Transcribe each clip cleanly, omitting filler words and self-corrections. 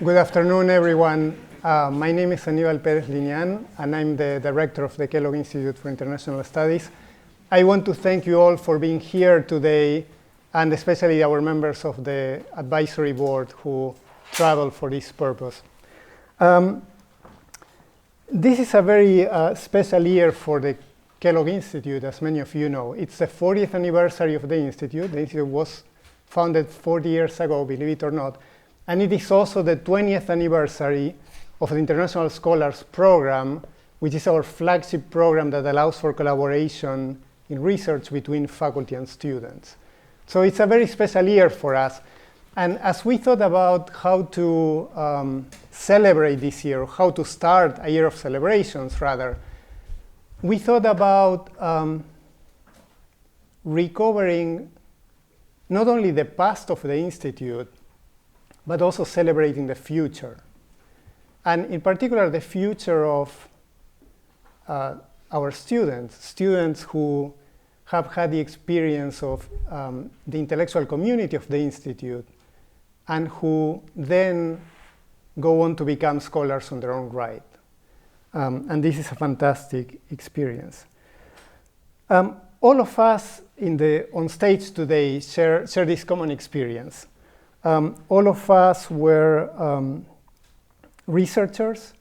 Good afternoon, everyone. My name is Aníbal Pérez-Liñan, and I'm the director of the Kellogg Institute for International Studies. I want to thank you all for being here today, and especially our members of the advisory board who traveled for this purpose. This is a very special year for the Kellogg Institute, as many of you know. It's the 40th anniversary of the Institute. The Institute was founded 40 years ago, believe it or not. And it is also the 20th anniversary of the International Scholars Program, which is our flagship program that allows for collaboration in research between faculty and students. So it's a very special year for us. And as we thought about how to celebrate this year, how to start a year of celebrations, rather, we thought about recovering not only the past of the Institute, but also celebrating the future. And in particular, the future of our students who have had the experience of the intellectual community of the Institute, and who then go on to become scholars on their own right. And this is a fantastic experience. All of us on stage today share this common experience. All of us were researchers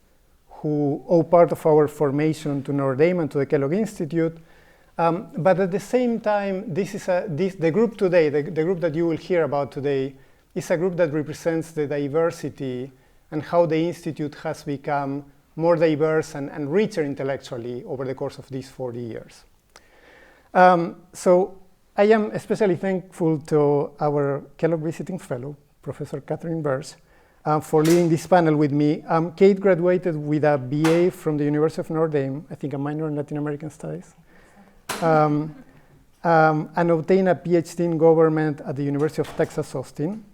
who owe part of our formation to Notre Dame and to the Kellogg Institute. But at the same time, the group today, the group that you will hear about today, is a group that represents the diversity and how the Institute has become more diverse and richer intellectually over the course of these 40 years. So I am especially thankful to our Kellogg visiting fellow, Professor Katherine Bersch, for leading this panel with me. Kate graduated with a BA from the University of Notre Dame, I think a minor in Latin American Studies, and obtained a PhD in government at the University of Texas, Austin.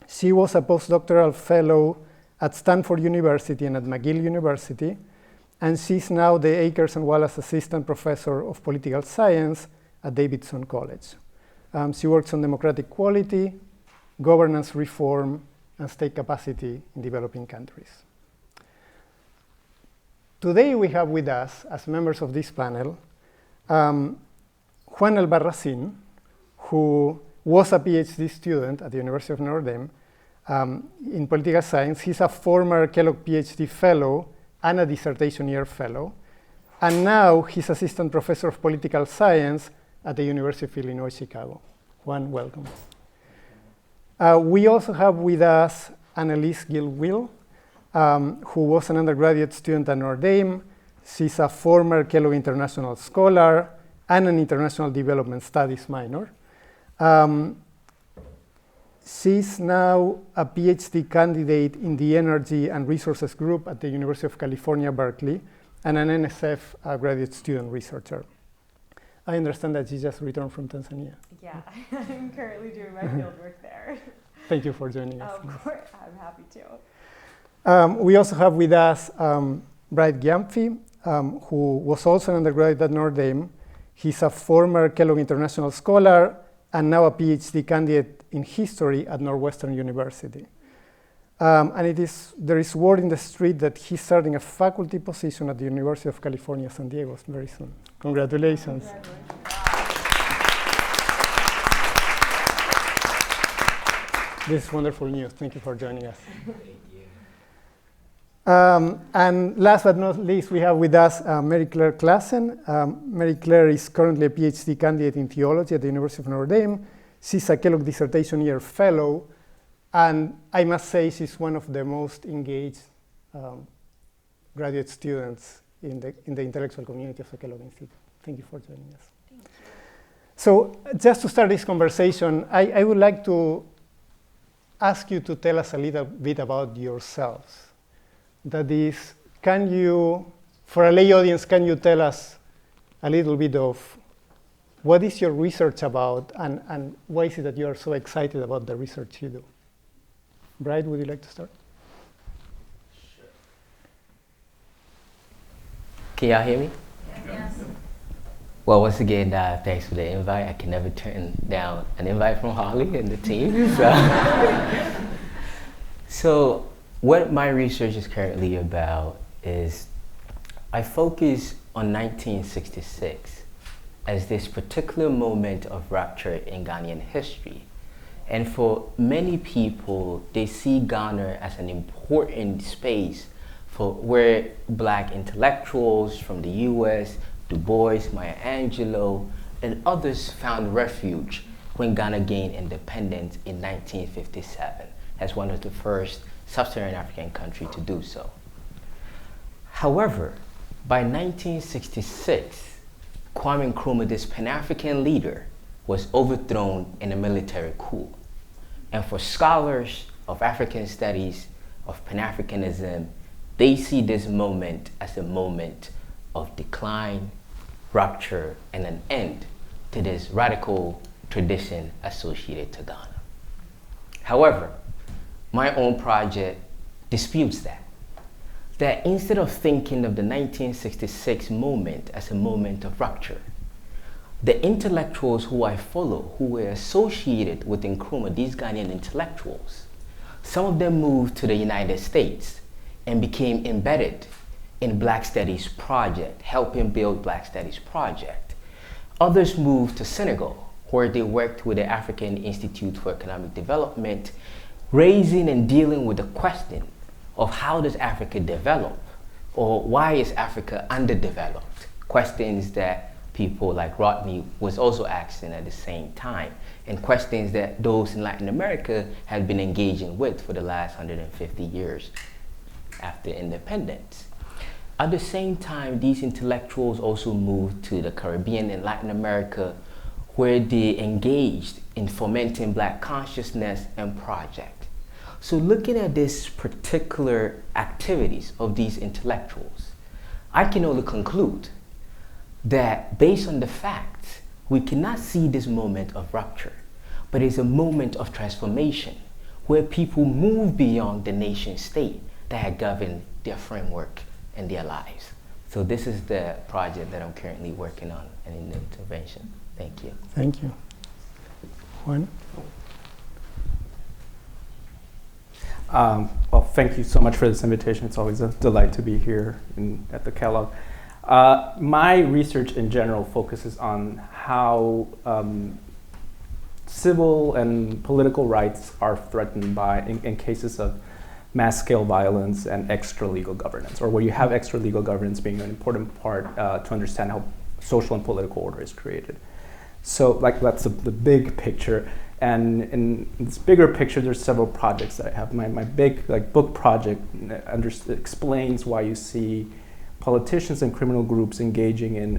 She was a postdoctoral fellow at Stanford University and at McGill University, and she's now the Akers and Wallace Assistant Professor of Political Science at Davidson College. She works on democratic quality, governance reform, and state capacity in developing countries. Today we have with us, as members of this panel, Juan Albarracín, who was a PhD student at the University of Notre Dame in political science. He's a former Kellogg PhD fellow and a dissertation year fellow. And now he's assistant professor of political science at the University of Illinois, Chicago. Juan, welcome. We also have with us Annelise Gill-Wiehl, who was an undergraduate student at Notre Dame. She's a former Kellogg International Scholar and an International Development Studies minor. She's now a PhD candidate in the Energy and Resources Group at the University of California, Berkeley, and an NSF graduate student researcher. I understand that you just returned from Tanzania. Yeah, I'm currently doing my fieldwork there. Thank you for joining us. Of course, I'm happy to. We also have with us Gyamfi, who was also an undergraduate at Notre Dame. He's a former Kellogg International Scholar and now a PhD candidate in history at Northwestern University. And there is word in the street that he's starting a faculty position at the University of California, San Diego very soon. Congratulations. This is wonderful news. Thank you for joining us. And last but not least, we have with us Mary Claire Klassen. Mary Claire is currently a PhD candidate in theology at the University of Notre Dame. She's a Kellogg Dissertation Year Fellow. And I must say she's one of the most engaged graduate students in the intellectual community of the Kellogg Institute. Thank you for joining us. Thank you. So just to start this conversation, I would like to ask you to tell us a little bit about yourselves. That is, for a lay audience, can you tell us a little bit of what is your research about and why is it that you are so excited about the research you do? Bright, would you like to start? Sure. Can y'all hear me? Yes. Well, once again, thanks for the invite. I can never turn down an invite from Holly and the team. So what my research is currently about is I focus on 1966 as this particular moment of rupture in Ghanaian history. And for many people, they see Ghana as an important space for where Black intellectuals from the US, Du Bois, Maya Angelou, and others found refuge when Ghana gained independence in 1957 as one of the first sub-Saharan African countries to do so. However, by 1966, Kwame Nkrumah, this Pan-African leader, was overthrown in a military coup. And for scholars of African studies, of Pan-Africanism, they see this moment as a moment of decline, rupture, and an end to this radical tradition associated to Ghana. However, my own project disputes that. That instead of thinking of the 1966 moment as a moment of rupture, the intellectuals who I follow, who were associated with Nkrumah, these Ghanaian intellectuals, some of them moved to the United States and became embedded in Black Studies Project, helping build Black Studies Project. Others moved to Senegal, where they worked with the African Institute for Economic Development, raising and dealing with the question of how does Africa develop, or why is Africa underdeveloped? Questions that people like Rodney was also asking at the same time, and questions that those in Latin America had been engaging with for the last 150 years after independence. At the same time, these intellectuals also moved to the Caribbean and Latin America, where they engaged in fomenting Black consciousness and project. So looking at these particular activities of these intellectuals, I can only conclude that based on the facts, we cannot see this moment of rupture, but it's a moment of transformation where people move beyond the nation state that had governed their framework and their lives. So this is the project that I'm currently working on and in the intervention. Thank you. Thank you. Juan? Well, thank you so much for this invitation. It's always a delight to be here at the Kellogg. My research in general focuses on how civil and political rights are threatened by, in cases of mass-scale violence and extra-legal governance, or where you have extra-legal governance being an important part to understand how social and political order is created. So, like, that's the big picture. And in this bigger picture, there's several projects that I have. My big book project explains why you see politicians and criminal groups engaging in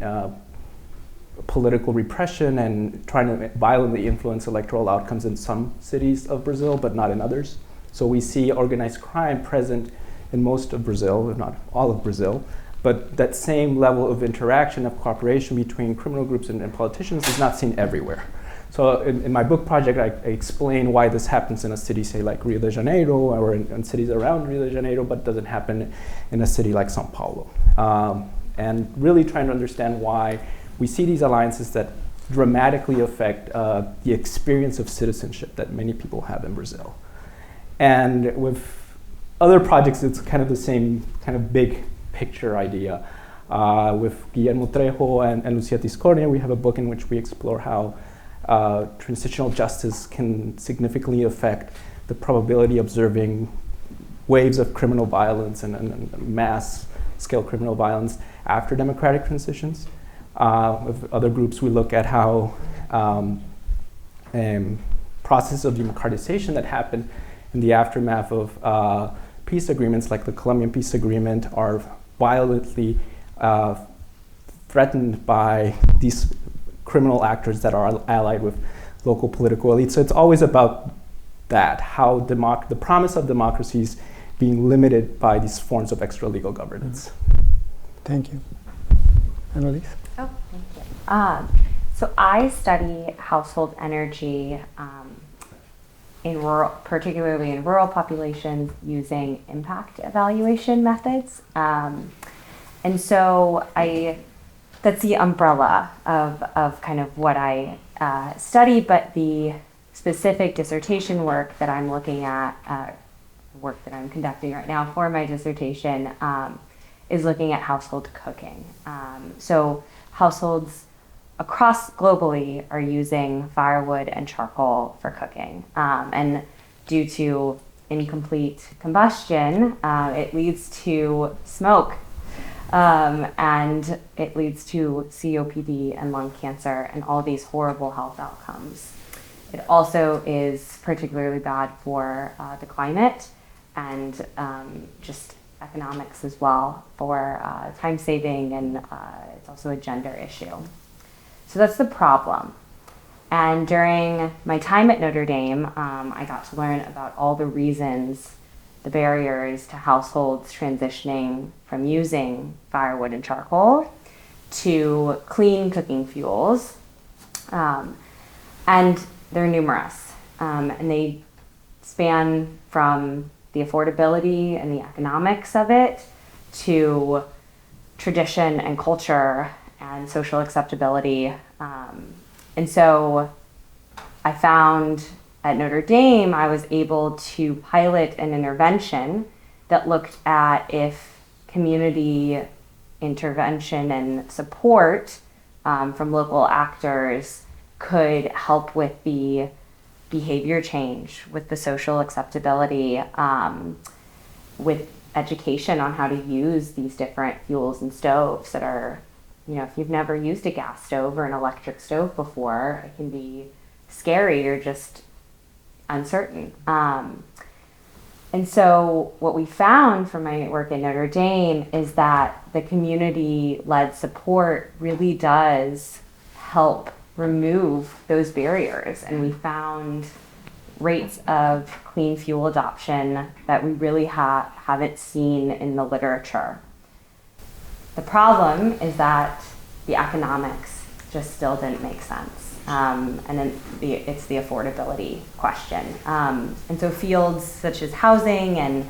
political repression and trying to violently influence electoral outcomes in some cities of Brazil, but not in others. So we see organized crime present in most of Brazil, if not all of Brazil, but that same level of interaction, of cooperation between criminal groups and politicians is not seen everywhere. So in my book project, I explain why this happens in a city, say, like Rio de Janeiro, or in cities around Rio de Janeiro, but doesn't happen in a city like Sao Paulo. And really trying to understand why we see these alliances that dramatically affect the experience of citizenship that many people have in Brazil. And with other projects, it's kind of the same kind of big picture idea. With Guillermo Trejo and Lucia Tiscornia, we have a book in which we explore how transitional justice can significantly affect the probability of observing waves of criminal violence and mass-scale criminal violence after democratic transitions. With other groups, we look at how processes of democratization that happen in the aftermath of peace agreements, like the Colombian peace agreement, are violently threatened by these criminal actors that are allied with local political elites. So it's always about that, how the promise of democracies being limited by these forms of extra-legal governance. Thank you. Annelise? Oh, thank you. So I study household energy particularly in rural populations, using impact evaluation methods. And so that's the umbrella of kind of what I study, but the specific dissertation work that I'm looking at work that I'm conducting right now for my dissertation is looking at household cooking. So households across globally are using firewood and charcoal for cooking. And due to incomplete combustion, it leads to smoke, and it leads to COPD and lung cancer and all these horrible health outcomes. It also is particularly bad for the climate and just economics as well, for time saving, and it's also a gender issue. So that's the problem. And during my time at Notre Dame, I got to learn about all the reasons, the barriers to households transitioning from using firewood and charcoal to clean cooking fuels. And they're numerous. And they span from the affordability and the economics of it to tradition and culture and social acceptability. And so I found at Notre Dame, I was able to pilot an intervention that looked at if community intervention and support from local actors could help with the behavior change, with the social acceptability, with education on how to use these different fuels and stoves that are, if you've never used a gas stove or an electric stove before, it can be scary or just uncertain. And so what we found from my work at Notre Dame is that the community-led support really does help remove those barriers. And we found rates of clean fuel adoption that we really haven't seen in the literature. The problem is that the economics just still didn't make sense. And then it's the affordability question. And so fields such as housing and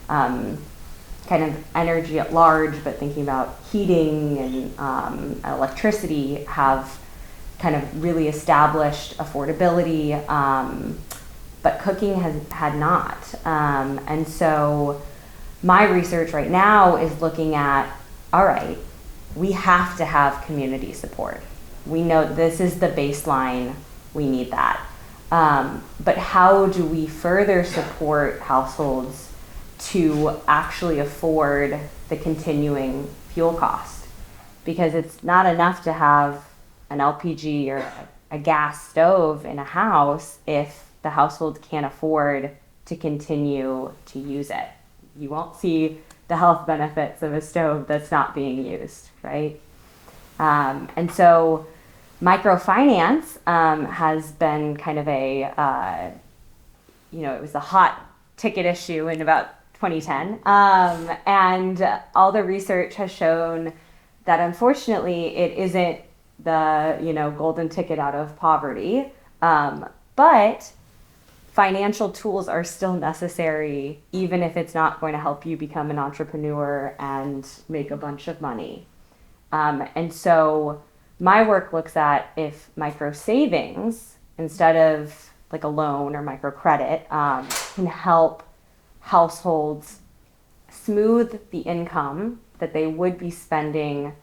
kind of energy at large, but thinking about heating and electricity, have kind of really established affordability, but cooking had not. And so my research right now is looking at, all right, we have to have community support. We know this is the baseline, we need that. But how do we further support households to actually afford the continuing fuel cost? Because it's not enough to have an LPG or a gas stove in a house if the household can't afford to continue to use it. You won't see the health benefits of a stove that's not being used, right? And so microfinance has been kind of it was a hot ticket issue in about 2010. And all the research has shown that unfortunately it isn't the golden ticket out of poverty, but financial tools are still necessary, even if it's not going to help you become an entrepreneur and make a bunch of money. And so my work looks at if micro savings, instead of like a loan or microcredit, can help households smooth the income that they would be spending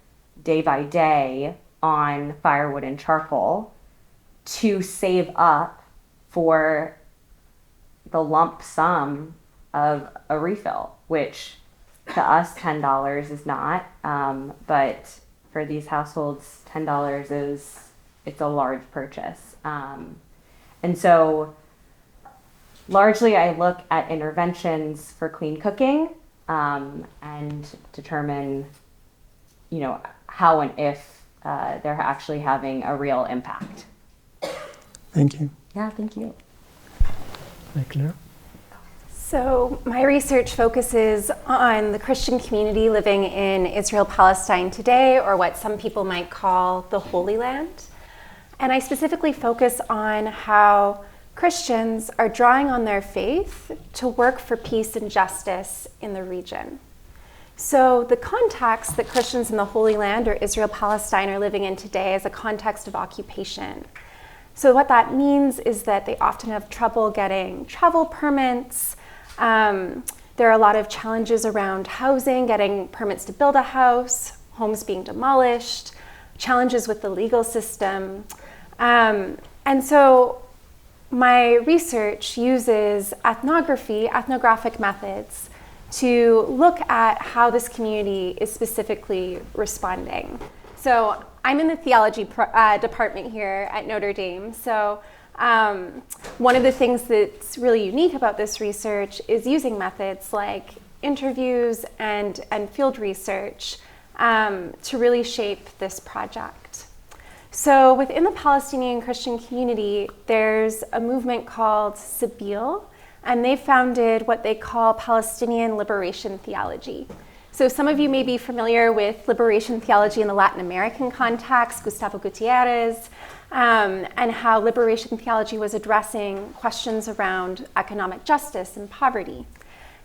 day by day on firewood and charcoal to save up for the lump sum of a refill, which to us $10 is not, but for these households $10 it's a large purchase. And so largely I look at interventions for clean cooking and determine how and if they're actually having a real impact. Thank you. Yeah, thank you. Claire? So my research focuses on the Christian community living in Israel-Palestine today, or what some people might call the Holy Land. And I specifically focus on how Christians are drawing on their faith to work for peace and justice in the region. So the context that Christians in the Holy Land, or Israel-Palestine, are living in today is a context of occupation. So what that means is that they often have trouble getting travel permits. There are a lot of challenges around housing, getting permits to build a house, homes being demolished, challenges with the legal system. And so my research uses ethnographic methods to look at how this community is specifically responding. So I'm in the theology department here at Notre Dame. So one of the things that's really unique about this research is using methods like interviews and field research to really shape this project. So within the Palestinian Christian community, there's a movement called Sabeel, and they founded what they call Palestinian liberation theology. So some of you may be familiar with liberation theology in the Latin American context, Gustavo Gutierrez, and how liberation theology was addressing questions around economic justice and poverty.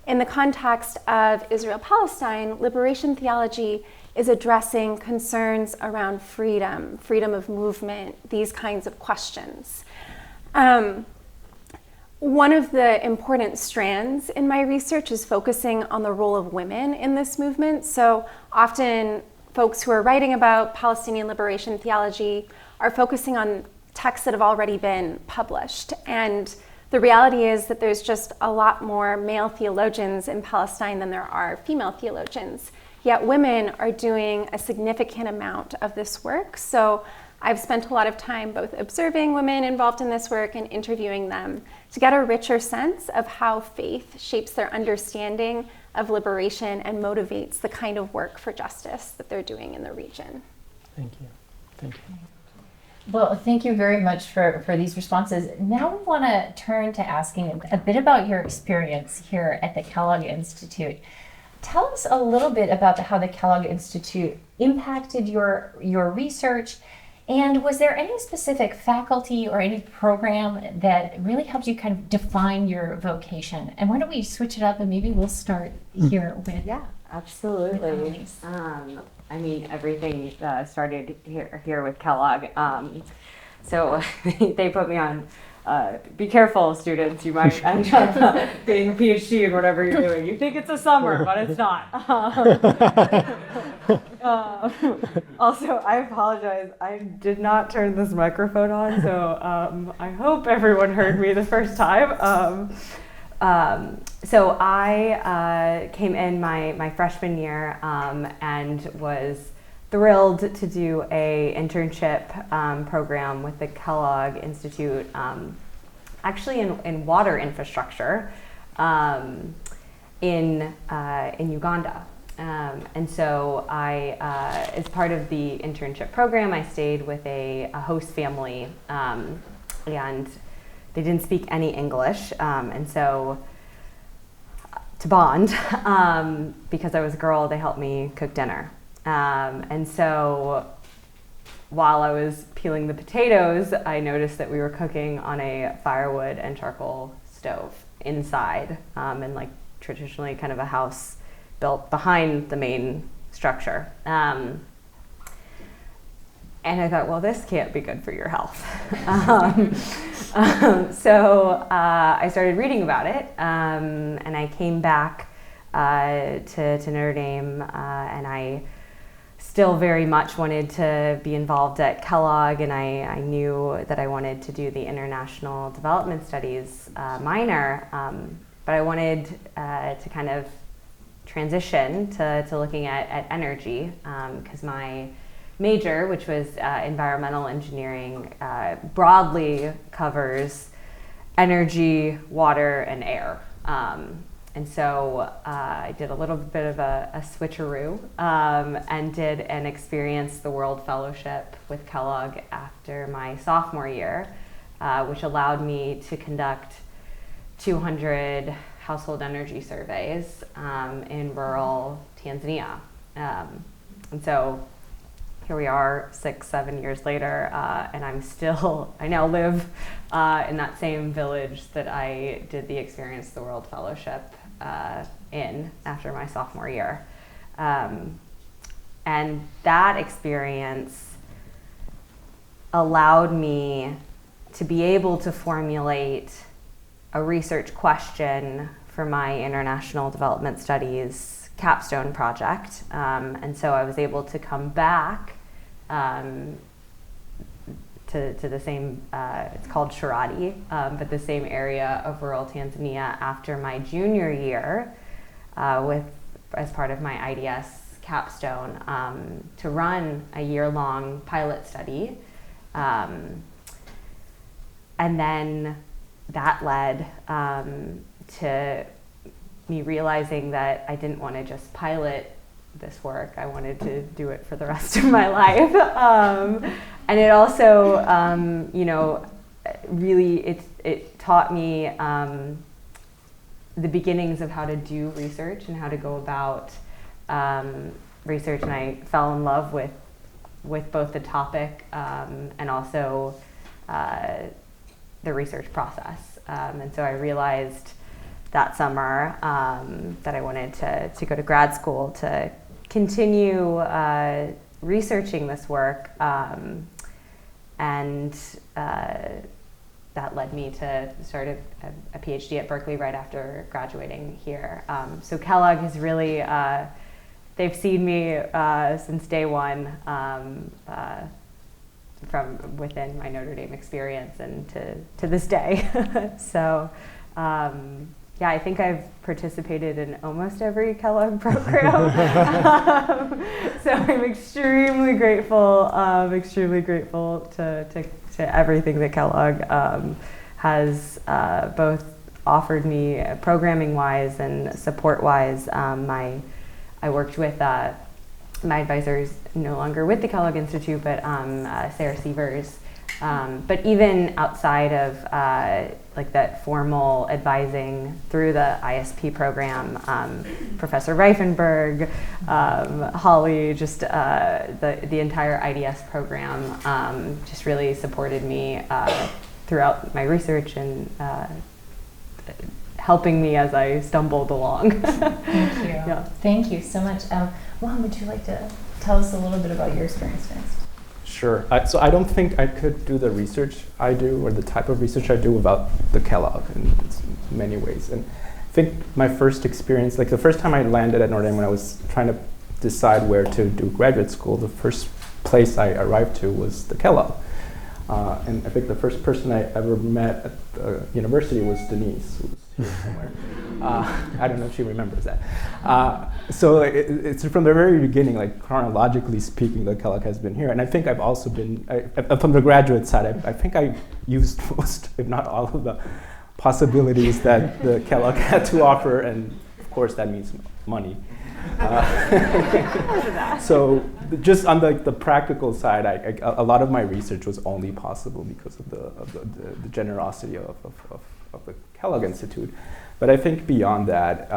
In the context of Israel-Palestine, liberation theology is addressing concerns around freedom, freedom of movement, these kinds of questions. One of the important strands in my research is focusing on the role of women in this movement. So often folks who are writing about Palestinian liberation theology are focusing on texts that have already been published. And the reality is that there's just a lot more male theologians in Palestine than there are female theologians. Yet women are doing a significant amount of this work. So I've spent a lot of time both observing women involved in this work and interviewing them to get a richer sense of how faith shapes their understanding of liberation and motivates the kind of work for justice that they're doing in the region. Thank you. Thank you. Well, thank you very much for these responses. Now we want to turn to asking a bit about your experience here at the Kellogg Institute. Tell us a little bit about how the Kellogg Institute impacted your research, and was there any specific faculty or any program that really helped you kind of define your vocation? And why don't we switch it up and maybe we'll start here with... Yeah, absolutely. I mean, everything started here with Kellogg. So they put me on, be careful, students, you might end up being a PhD in whatever you're doing. You think it's a summer, but it's not. Also, I apologize. I did not turn this microphone on, so I hope everyone heard me the first time. So I came in my freshman year and was thrilled to do a internship program with the Kellogg Institute, actually in water infrastructure in Uganda. And so I, as part of the internship program, I stayed with a host family, and they didn't speak any English, and so to bond, because I was a girl, they helped me cook dinner. And so while I was peeling the potatoes, I noticed that we were cooking on a firewood and charcoal stove inside, in like traditionally kind of a house built behind the main structure. And I thought, well, this can't be good for your health. So I started reading about it, and I came back to Notre Dame, and I still very much wanted to be involved at Kellogg, and I knew that I wanted to do the International Development Studies minor, but I wanted to kind of transition to looking at energy, because my major, which was environmental engineering, broadly covers energy, water, and air. And so I did a little bit of a switcheroo and did an Experience the World Fellowship with Kellogg after my sophomore year, which allowed me to conduct 200 household energy surveys in rural Tanzania. And so here we are 6-7 years later, and I now live in that same village that I did the Experience the World Fellowship in after my sophomore year. And that experience allowed me to be able to formulate a research question for my international development studies capstone project. And so I was able to come back to the same, it's called Sharati, but the same area of rural Tanzania after my junior year as part of my IDS capstone to run a year-long pilot study. And then that led to me realizing that I didn't want to just pilot this work. I wanted to do it for the rest of my life. And it also, really, it taught me the beginnings of how to do research and how to go about research. And I fell in love with both the topic and also the research process. And so I realized that summer that I wanted to go to grad school to continue researching this work, and that led me to start a PhD at Berkeley right after graduating here. So Kellogg has really, they've seen me since day one from within my Notre Dame experience and to this day. So yeah, I think I've participated in almost every Kellogg program. So I'm extremely grateful to everything that Kellogg has both offered me programming-wise and support-wise. I worked with my advisors no longer with the Kellogg Institute, but Sarah Sievers. But even outside of like that formal advising through the ISP program, Professor Reifenberg, Holly, just the entire IDS program just really supported me throughout my research and helping me as I stumbled along. Thank you. Yeah. Thank you so much. Juan, would you like to tell us a little bit about your experience next? Sure. So I don't think I could do the research I do or the type of research I do without the Kellogg in many ways. And I think my first experience, like the first time I landed at Notre Dame when I was trying to decide where to do graduate school, the first place I arrived to was the Kellogg. And I think the first person I ever met at the university was Denise, who was here somewhere. I don't know if she remembers that. So it's from the very beginning, like chronologically speaking, the Kellogg has been here. And I think I've also been, from the graduate side, I think I used most, if not all of the possibilities that the Kellogg had to offer. And of course, that means money. So just on the practical side, a lot of my research was only possible because of the generosity of the Kellogg Institute. But I think beyond that,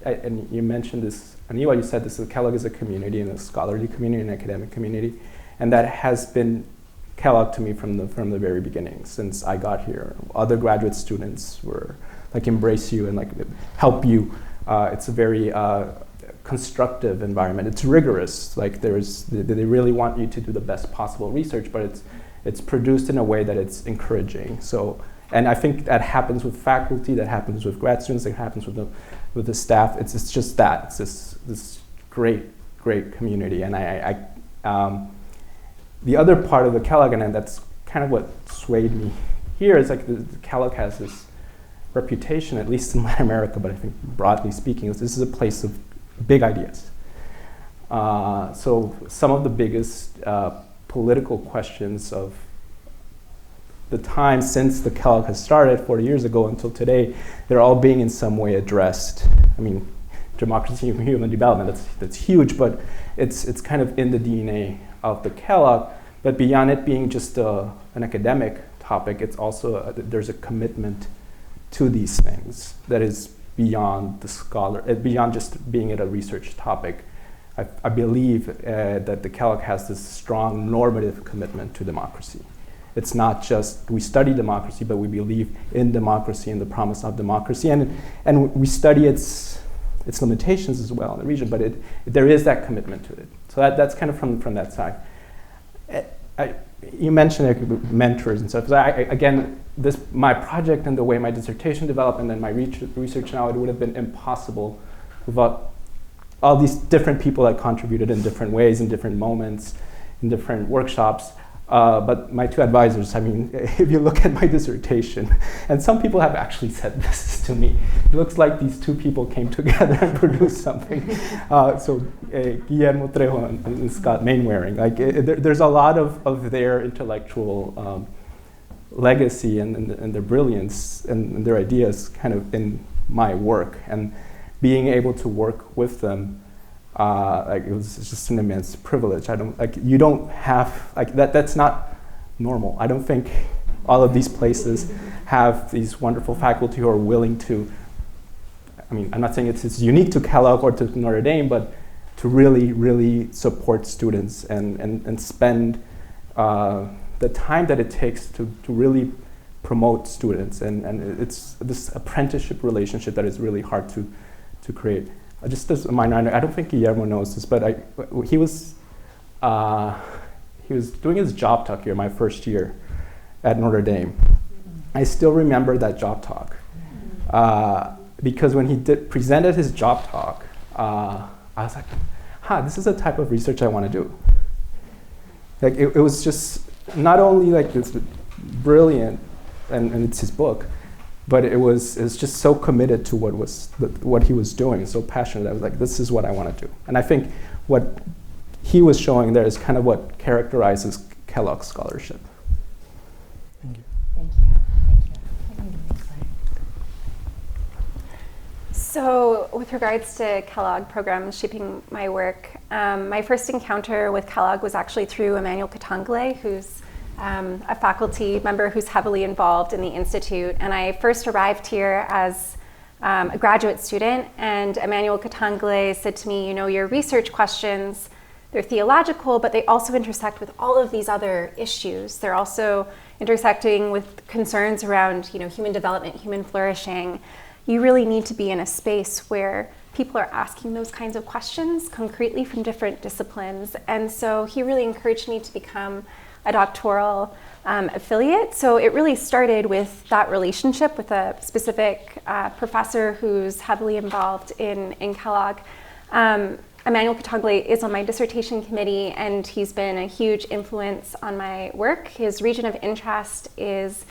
and you mentioned this, Aníbal, you said this, the Kellogg is a community, and a scholarly community, an academic community, and that has been Kellogg to me from the very beginning, since I got here. Other graduate students were like embrace you and like help you. It's a very constructive environment. It's rigorous. Like they really want you to do the best possible research, but it's produced in a way that it's encouraging. So, and I think that happens with faculty, that happens with grad students, that happens with the staff. It's just that. It's this great community. And the other part of the Kellogg, and that's kind of what swayed me here, is like the Kellogg has this reputation, at least in Latin America, but I think broadly speaking, this is a place of big ideas. So some of the biggest political questions of the time since the Kellogg has started 40 years ago until today, they're all being in some way addressed. I mean, democracy and human development, that's huge, but it's kind of in the DNA of the Kellogg. But beyond it being just an academic topic, it's also, there's a commitment to these things that is beyond the scholar, beyond just being at a research topic. I believe that the Kellogg has this strong normative commitment to democracy. It's not just we study democracy, but we believe in democracy and the promise of democracy, and we study its limitations as well in the region. But there is that commitment to it. So that's kind of from that side. you mentioned mentors and stuff. So again, my project and the way my dissertation developed and then my research now, it would have been impossible without all these different people that contributed in different ways, in different moments, in different workshops. But my two advisors, I mean, if you look at my dissertation, and some people have actually said this to me, it looks like these two people came together and produced something. Guillermo Trejo and Scott Mainwaring, like there's a lot of their intellectual legacy and their brilliance and their ideas kind of in my work, and being able to work with them. Like it was just an immense privilege. You don't have, like that's not normal. I don't think all of these places have these wonderful faculty who are willing to, I mean, I'm not saying it's unique to Kellogg or to Notre Dame, but to really, really support students and spend the time that it takes to really promote students. And it's this apprenticeship relationship that is really hard to create. Just as a minor, I don't think Guillermo knows this, but he was doing his job talk here my first year at Notre Dame. I still remember that job talk because when he presented his job talk, I was like, this is the type of research I want to do. Like it was just not only like this brilliant, and it's his book, but it was just so committed to what he was doing, so passionate. I was like, this is what I want to do. And I think what he was showing there is kind of what characterizes Kellogg scholarship. Thank you. Thank you. Thank you. So with regards to Kellogg programs shaping my work, my first encounter with Kellogg was actually through Emmanuel Katangle, who's a faculty member who's heavily involved in the Institute. And I first arrived here as a graduate student, and Emmanuel Katangle said to me, your research questions, they're theological, but they also intersect with all of these other issues. They're also intersecting with concerns around, human development, human flourishing. You really need to be in a space where people are asking those kinds of questions concretely from different disciplines. And so he really encouraged me to become a doctoral affiliate. So it really started with that relationship with a specific professor who's heavily involved in Kellogg. Emmanuel Katangle is on my dissertation committee, and he's been a huge influence on my work. His region of interest is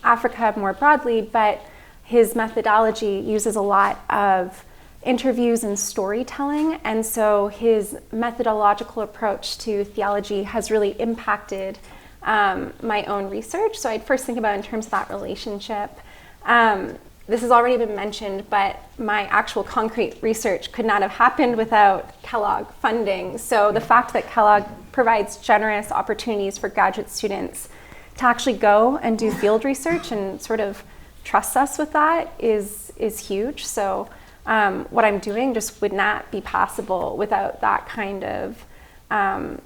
Africa more broadly, but his methodology uses a lot of interviews and storytelling, and so his methodological approach to theology has really impacted my own research. So I'd first think about in terms of that relationship. This has already been mentioned, but my actual concrete research could not have happened without Kellogg funding. So the fact that Kellogg provides generous opportunities for graduate students to actually go and do field research and sort of trusts us with that is huge. So what I'm doing just would not be possible without that kind of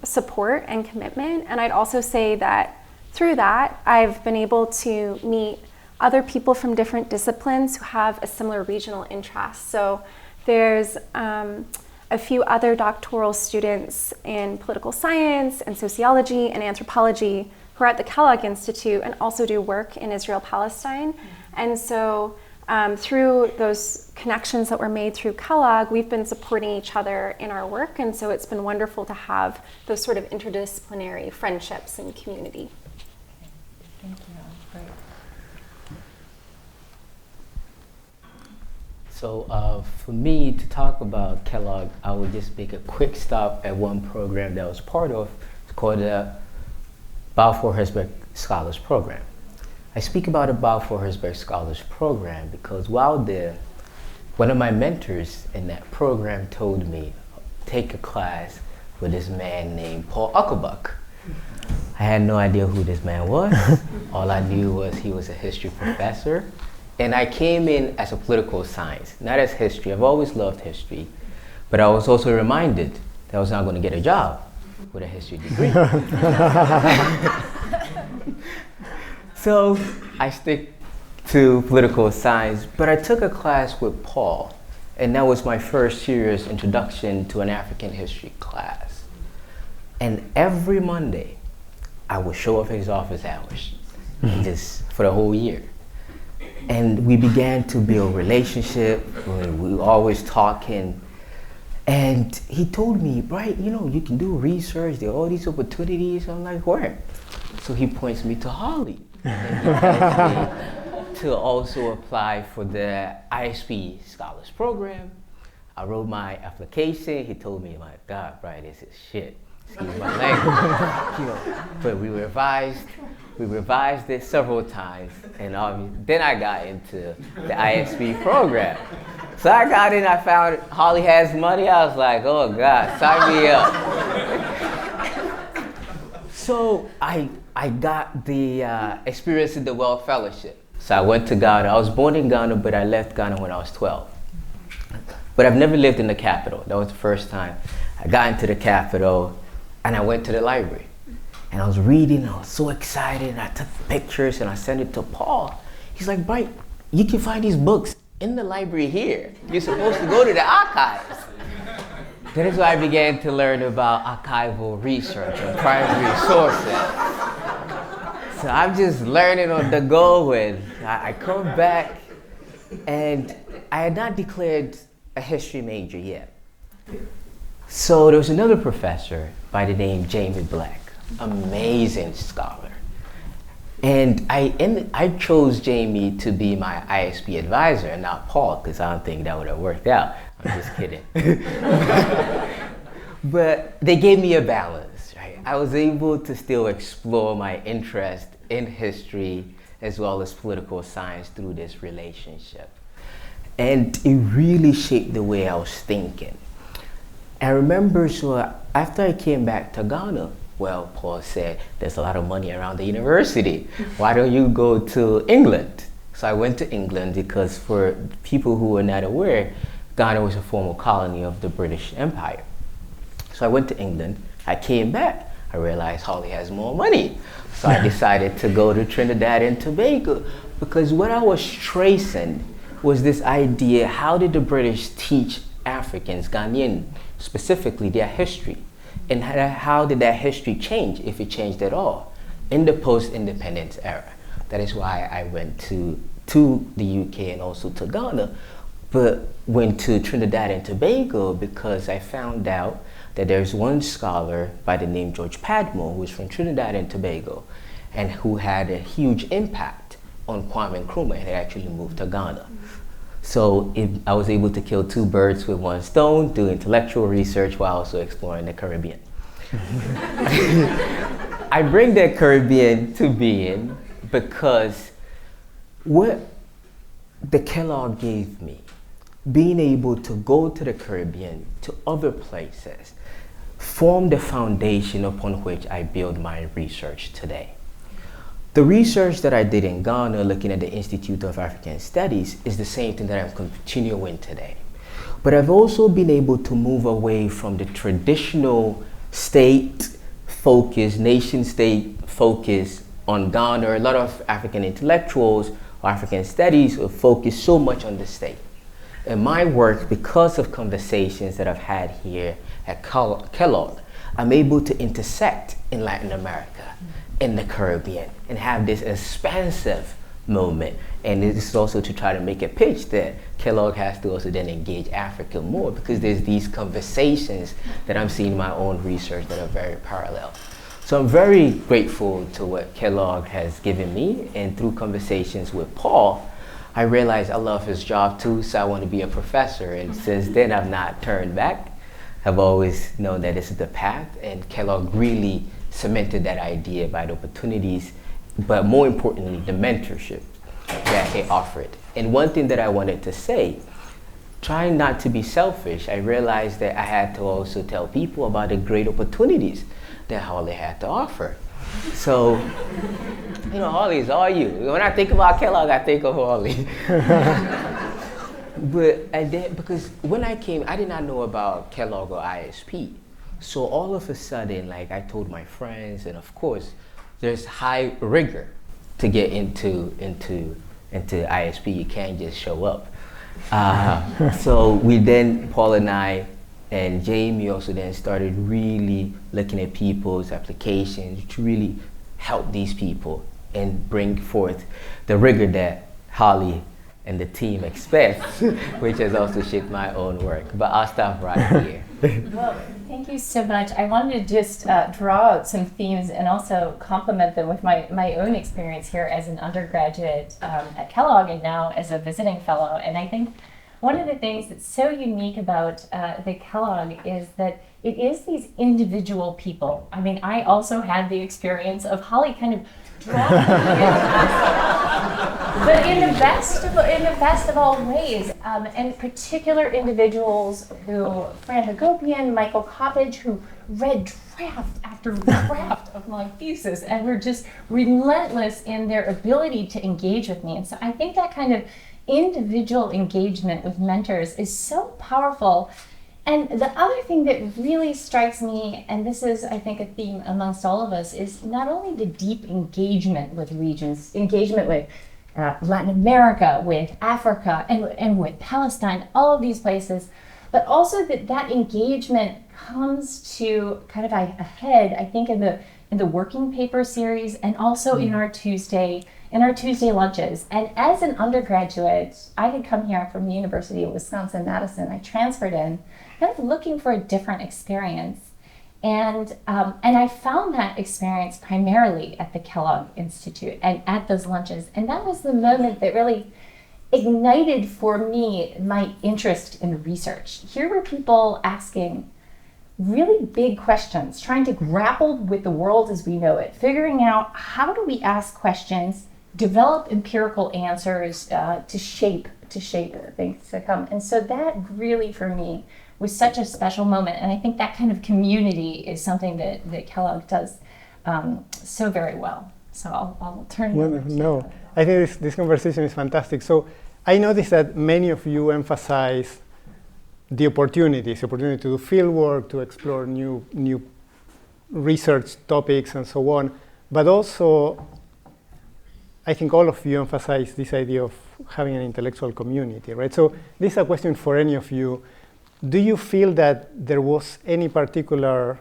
support and commitment. And I'd also say that through that, I've been able to meet other people from different disciplines who have a similar regional interest. So there's a few other doctoral students in political science and sociology and anthropology who are at the Kellogg Institute and also do work in Israel-Palestine. And so through those connections that were made through Kellogg, we've been supporting each other in our work. And so it's been wonderful to have those sort of interdisciplinary friendships and community. Thank you. Great. So for me to talk about Kellogg, I will just make a quick stop at one program that I was part of. It's called the Balfour-Herzberg Scholars Program. I speak about the Balfour-Herzberg Scholars Program because while there, one of my mentors in that program told me, take a class with this man named Paul Uckelbuck. I had no idea who this man was. All I knew was he was a history professor. And I came in as a political science, not as history. I've always loved history. But I was also reminded that I was not going to get a job with a history degree. So I stick to political science, but I took a class with Paul, and that was my first serious introduction to an African history class. And every Monday, I would show up at his office hours, just for the whole year. And we began to build relationship. We were always talking. And he told me, Bright, you can do research. There are all these opportunities. I'm like, where? So he points me to Holly. And he tells me to also apply for the ISP Scholars Program. I wrote my application. He told me, my God, Bright, this is shit. Excuse my language. But we revised it several times, and then I got into the ISP program. So I got in, I found Holly has money. I was like, oh God, sign me up. So I got the Experience in the World Fellowship. So I went to Ghana. I was born in Ghana, but I left Ghana when I was 12. But I've never lived in the capital. That was the first time I got into the capital, and I went to the library. And I was reading, I was so excited, and I took pictures and I sent it to Paul. He's like, Bright, you can find these books in the library here. You're supposed to go to the archives. That is why I began to learn about archival research and primary sources. So I'm just learning on the go, and I come back, and I had not declared a history major yet. So there was another professor by the name Jamie Black, amazing scholar. And I chose Jamie to be my ISP advisor and not Paul, because I don't think that would have worked out. I'm just kidding. But they gave me a balance, right? I was able to still explore my interest in history as well as political science through this relationship. And it really shaped the way I was thinking. I remember, so after I came back to Ghana, well, Paul said, there's a lot of money around the university. Why don't you go to England? So I went to England because, for people who are not aware, Ghana was a former colony of the British Empire. So I went to England. I came back. I realized Holly has more money. So I decided to go to Trinidad and Tobago, because what I was tracing was this idea: how did the British teach Africans, Ghanaians specifically, their history? And how did that history change, if it changed at all, in the post-independence era? That is why I went to the UK and also to Ghana, but went to Trinidad and Tobago because I found out that there's one scholar by the name George Padmore, who is from Trinidad and Tobago, and who had a huge impact on Kwame Nkrumah, and had actually moved to Ghana. So I was able to kill two birds with one stone, do intellectual research while also exploring the Caribbean. I bring the Caribbean to being because what the Kellogg gave me, being able to go to the Caribbean, to other places, formed the foundation upon which I build my research today. The research that I did in Ghana, looking at the Institute of African Studies, is the same thing that I'm continuing today. But I've also been able to move away from the traditional state focus, nation state focus on Ghana. A lot of African intellectuals or African studies focus so much on the state. In my work, because of conversations that I've had here at Kellogg, I'm able to intersect in Latin America, in the Caribbean, and have this expansive moment. And this is also to try to make a pitch that Kellogg has to also then engage Africa more, because there's these conversations that I'm seeing in my own research that are very parallel. So I'm very grateful to what Kellogg has given me, and through conversations with Paul, I realized I love his job too, so I want to be a professor. And since then, I've not turned back. I've always known that this is the path, and Kellogg really cemented that idea by the opportunities, but more importantly, the mentorship that it offered. And one thing that I wanted to say, trying not to be selfish, I realized that I had to also tell people about the great opportunities that Holly had to offer. So, Holly is all you. When I think about Kellogg, I think of Holly. But because when I came, I did not know about Kellogg or ISP. So all of a sudden, I told my friends, and of course, there's high rigor to get into ISP. You can't just show up. So we then, Paul and I, and Jamie also then started really looking at people's applications to really help these people and bring forth the rigor that Holly and the team expects, which has also shaped my own work. But I'll stop right here. Well, thank you so much. I wanted to just draw out some themes and also complement them with my own experience here as an undergraduate at Kellogg and now as a visiting fellow. And I think one of the things that's so unique about the Kellogg is that it is these individual people. I mean, I also had the experience of Holly kind of drawing but in the best of all ways, and particular individuals who, Fran Hagopian, Michael Coppage, who read draft after draft of my thesis and were just relentless in their ability to engage with me. And so I think that kind of individual engagement with mentors is so powerful. And the other thing that really strikes me, and this is, I think, a theme amongst all of us, is not only the deep engagement with regions, engagement with Latin America, with Africa, and with Palestine, all of these places, but also that engagement comes to kind of ahead, I think, in the working paper series, and also in our Tuesday lunches. And as an undergraduate, I had come here from the University of Wisconsin-Madison. I transferred in, kind of looking for a different experience. And I found that experience primarily at the Kellogg Institute and at those lunches. And that was the moment that really ignited for me my interest in research. Here were people asking really big questions, trying to grapple with the world as we know it, figuring out how do we ask questions, develop empirical answers to shape things to come. And so that really, for me, was such a special moment. And I think that kind of community is something that Kellogg does so very well. So I'll turn it over to you. I think this conversation is fantastic. So I noticed that many of you emphasize the opportunity to do field work, to explore new research topics and so on. But also, I think all of you emphasize this idea of having an intellectual community, right? So this is a question for any of you. Do you feel that there was any particular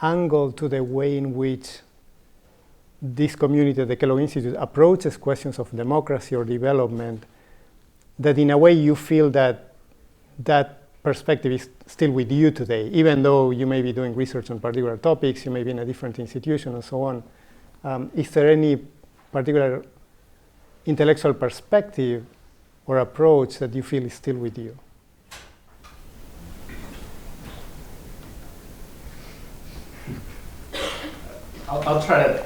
angle to the way in which this community, the Kellogg Institute, approaches questions of democracy or development, that in a way you feel that perspective is still with you today, even though you may be doing research on particular topics, you may be in a different institution and so on? Is there any particular intellectual perspective or approach that you feel is still with you? I'll try to.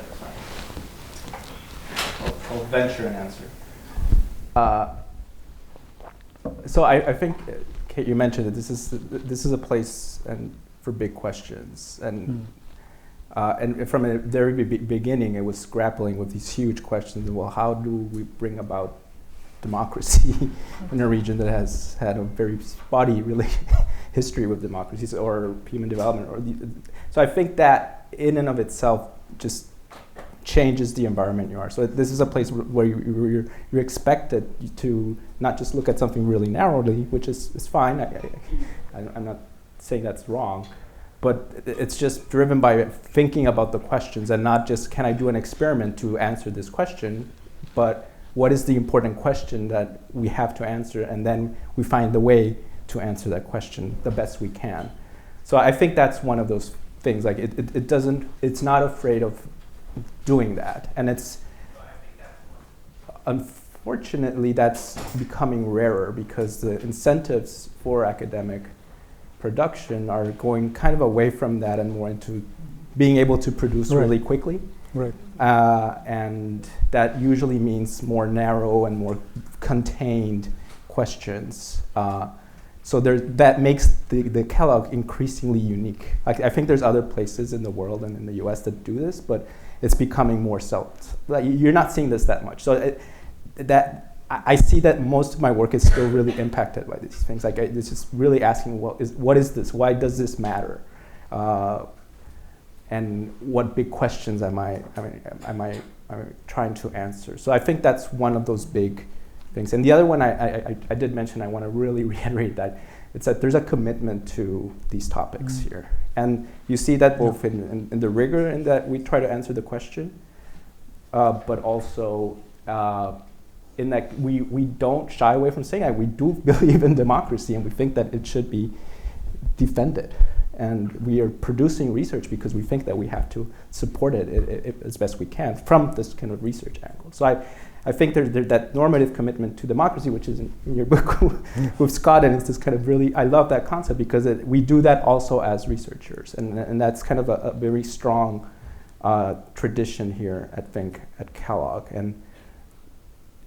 I'll venture an answer. So I think, Kate, you mentioned that this is a place for big questions, and from a very beginning, it was grappling with these huge questions. Well, how do we bring about democracy in a region that has had a very spotty, really, history with democracies or human development? So I think that in and of itself just changes the environment you are. So this is a place where you're expected to not just look at something really narrowly, which is fine. I'm not saying that's wrong, but it's just driven by thinking about the questions and not just, can I do an experiment to answer this question, but what is the important question that we have to answer, and then we find the way to answer that question the best we can. So I think that's one of those things. Like it's not afraid of doing that, and it's unfortunately that's becoming rarer because the incentives for academic production are going kind of away from that and more into being able to produce really quickly. Right. And that usually means more narrow and more contained questions. So that makes the Kellogg increasingly unique. I think there's other places in the world and in the US that do this, but it's becoming more you're not seeing this that much. So I see that most of my work is still really impacted by these things. Like it's just really asking, what is this? Why does this matter? And what big questions am I trying to answer? So I think that's one of those big things. And the other one I did mention, I want to really reiterate that it's that there's a commitment to these topics here. And you see that both in the rigor in that we try to answer the question, but also in that we don't shy away from saying that we do believe in democracy and we think that it should be defended. And we are producing research because we think that we have to support it as best we can from this kind of research angle. So I think there's that normative commitment to democracy, which is in your book with Scott, and it's this kind of really, I love that concept because we do that also as researchers. And that's kind of a very strong tradition here, I think, at Kellogg. And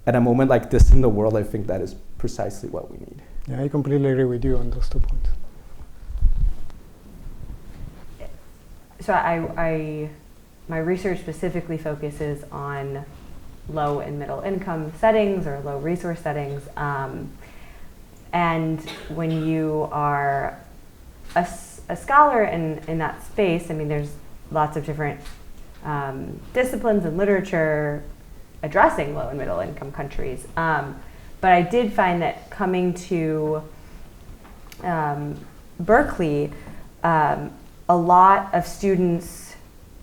at a moment like this in the world, I think that is precisely what we need. Yeah, I completely agree with you on those 2 points. So my research specifically focuses on low and middle income settings or low resource settings. And when you are a scholar in that space, I mean, there's lots of different disciplines and literature addressing low and middle income countries. But I did find that coming to Berkeley, a lot of students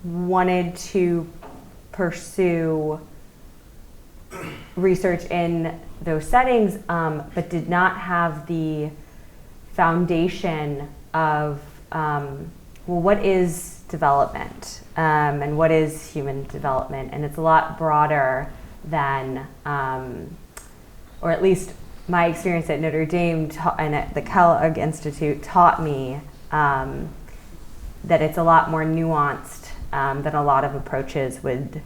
wanted to pursue research in those settings, but did not have the foundation of, well, what is development and what is human development? And it's a lot broader than, or at least my experience at Notre Dame and at the Kellogg Institute taught me that it's a lot more nuanced than a lot of approaches would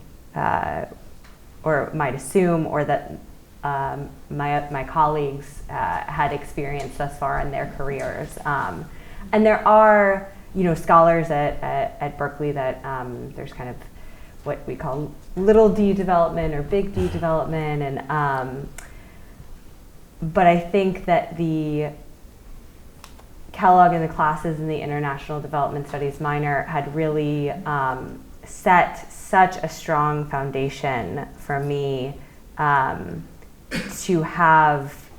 or might assume, or that my colleagues had experienced thus far in their careers. And there are, scholars at Berkeley that there's kind of what we call little d development or big D development, and but I think that the Kellogg and the classes in the International Development Studies minor had really set such a strong foundation for me to have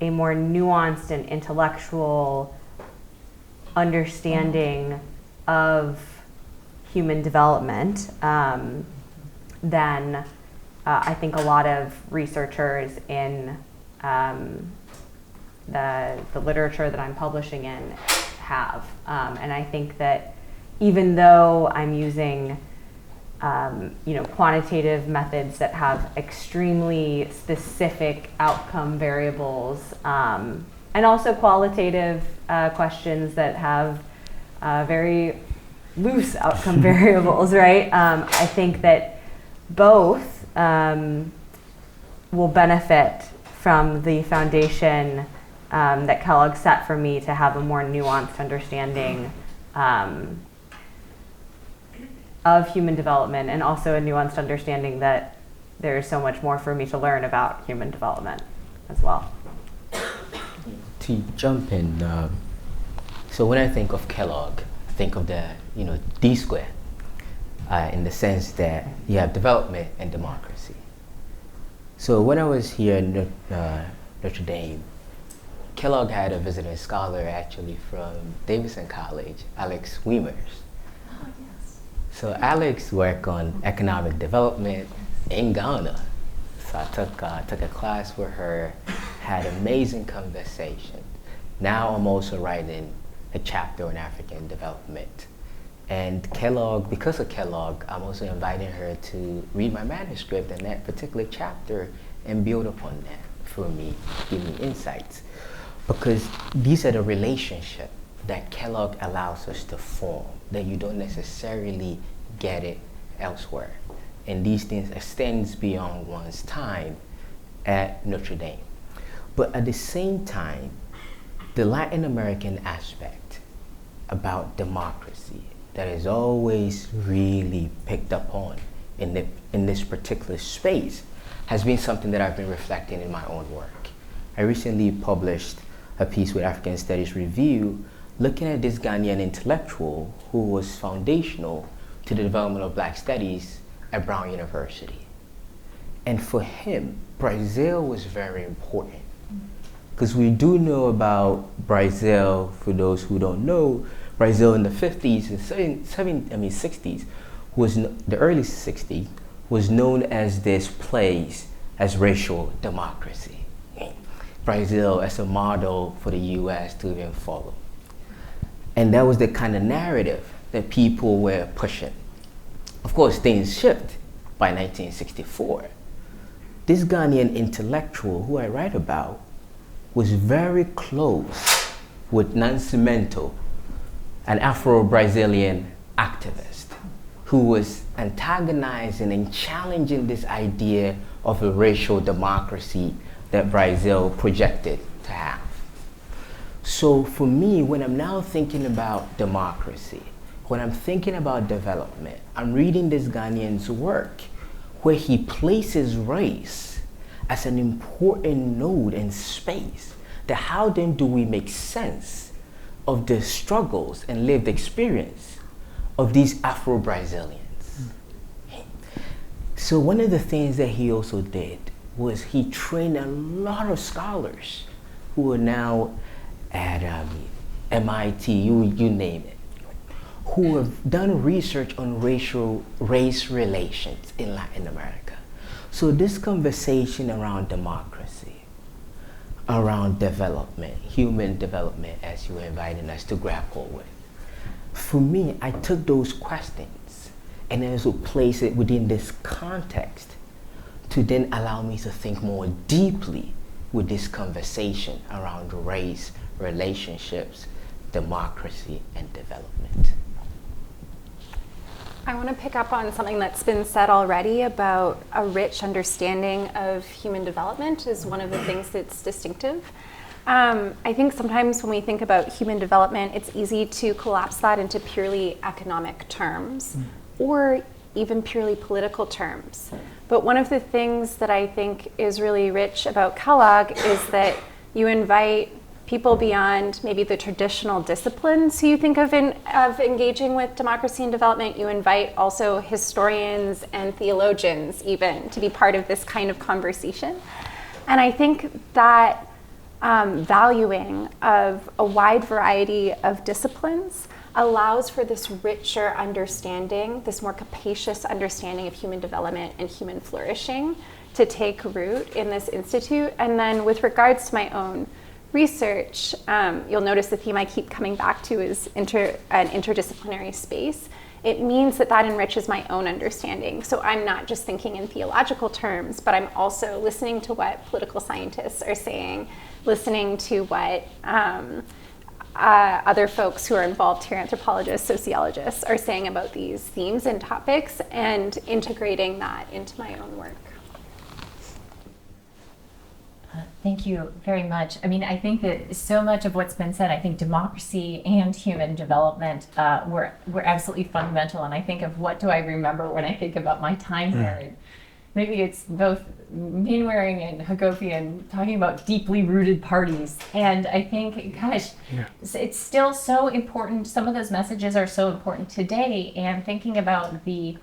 a more nuanced and intellectual understanding of human development than I think a lot of researchers in the literature that I'm publishing in have. And I think that even though I'm using quantitative methods that have extremely specific outcome variables, and also qualitative questions that have very loose outcome variables, right? I think that both will benefit from the foundation that Kellogg set for me to have a more nuanced understanding of human development, and also a nuanced understanding that there is so much more for me to learn about human development as well. To jump in, so when I think of Kellogg, I think of the D square, in the sense that you have development and democracy. So when I was here in Notre Dame, Kellogg had a visiting scholar actually from Davidson College, Alex Wiemers. Oh, yes. So Alex worked on economic development in Ghana. So I took a class with her, had amazing conversation. Now I'm also writing a chapter on African development. And Kellogg, because of Kellogg, I'm also inviting her to read my manuscript in that particular chapter and build upon that for me, give me insights. Because these are the relationships that Kellogg allows us to form, that you don't necessarily get it elsewhere. And these things extends beyond one's time at Notre Dame. But at the same time, the Latin American aspect about democracy that is always really picked up on in this particular space has been something that I've been reflecting in my own work. I recently published a piece with African Studies Review looking at this Ghanaian intellectual who was foundational to the development of Black studies at Brown University. And for him, Brazil was very important Because we do know about Brazil, for those who don't know, Brazil in the 50s and 60s, the early 60s, was known as this place as racial democracy. Brazil as a model for the US to even follow. And that was the kind of narrative that people were pushing. Of course, things shift by 1964. This Ghanaian intellectual who I write about was very close with Nancy Mento, an Afro-Brazilian activist who was antagonizing and challenging this idea of a racial democracy that Brazil projected to have. So for me, when I'm now thinking about democracy, when I'm thinking about development, I'm reading this Ghanaian's work where he places race as an important node in space. That how then do we make sense of the struggles and lived experience of these Afro-Brazilians? So one of the things that he also did was he trained a lot of scholars who are now at MIT, you name it, who have done research on race relations in Latin America. So this conversation around democracy, around development, human development, as you were inviting us to grapple with, for me, I took those questions and then also place it within this context to then allow me to think more deeply with this conversation around race, relationships, democracy, and development. I want to pick up on something that's been said already about a rich understanding of human development is one of the things that's distinctive. I think sometimes when we think about human development, it's easy to collapse that into purely economic terms or even purely political terms. But one of the things that I think is really rich about Kellogg is that you invite people beyond maybe the traditional disciplines who you think of engaging with democracy and development. You invite also historians and theologians even to be part of this kind of conversation. And I think that valuing of a wide variety of disciplines allows for this richer understanding, this more capacious understanding of human development and human flourishing to take root in this institute. And then with regards to my own research, you'll notice the theme I keep coming back to is an interdisciplinary space. It means that that enriches my own understanding. So I'm not just thinking in theological terms, but I'm also listening to what political scientists are saying, listening to what other folks who are involved here, anthropologists, sociologists, are saying about these themes and topics, and integrating that into my own work. Thank you very much. I mean, I think that so much of what's been said, I think democracy and human development were absolutely fundamental. And I think of what do I remember when I think about my time here. Maybe it's both Mainwaring and Hagopian talking about deeply rooted parties. And I think, gosh, it's still so important. Some of those messages are so important today. And thinking about the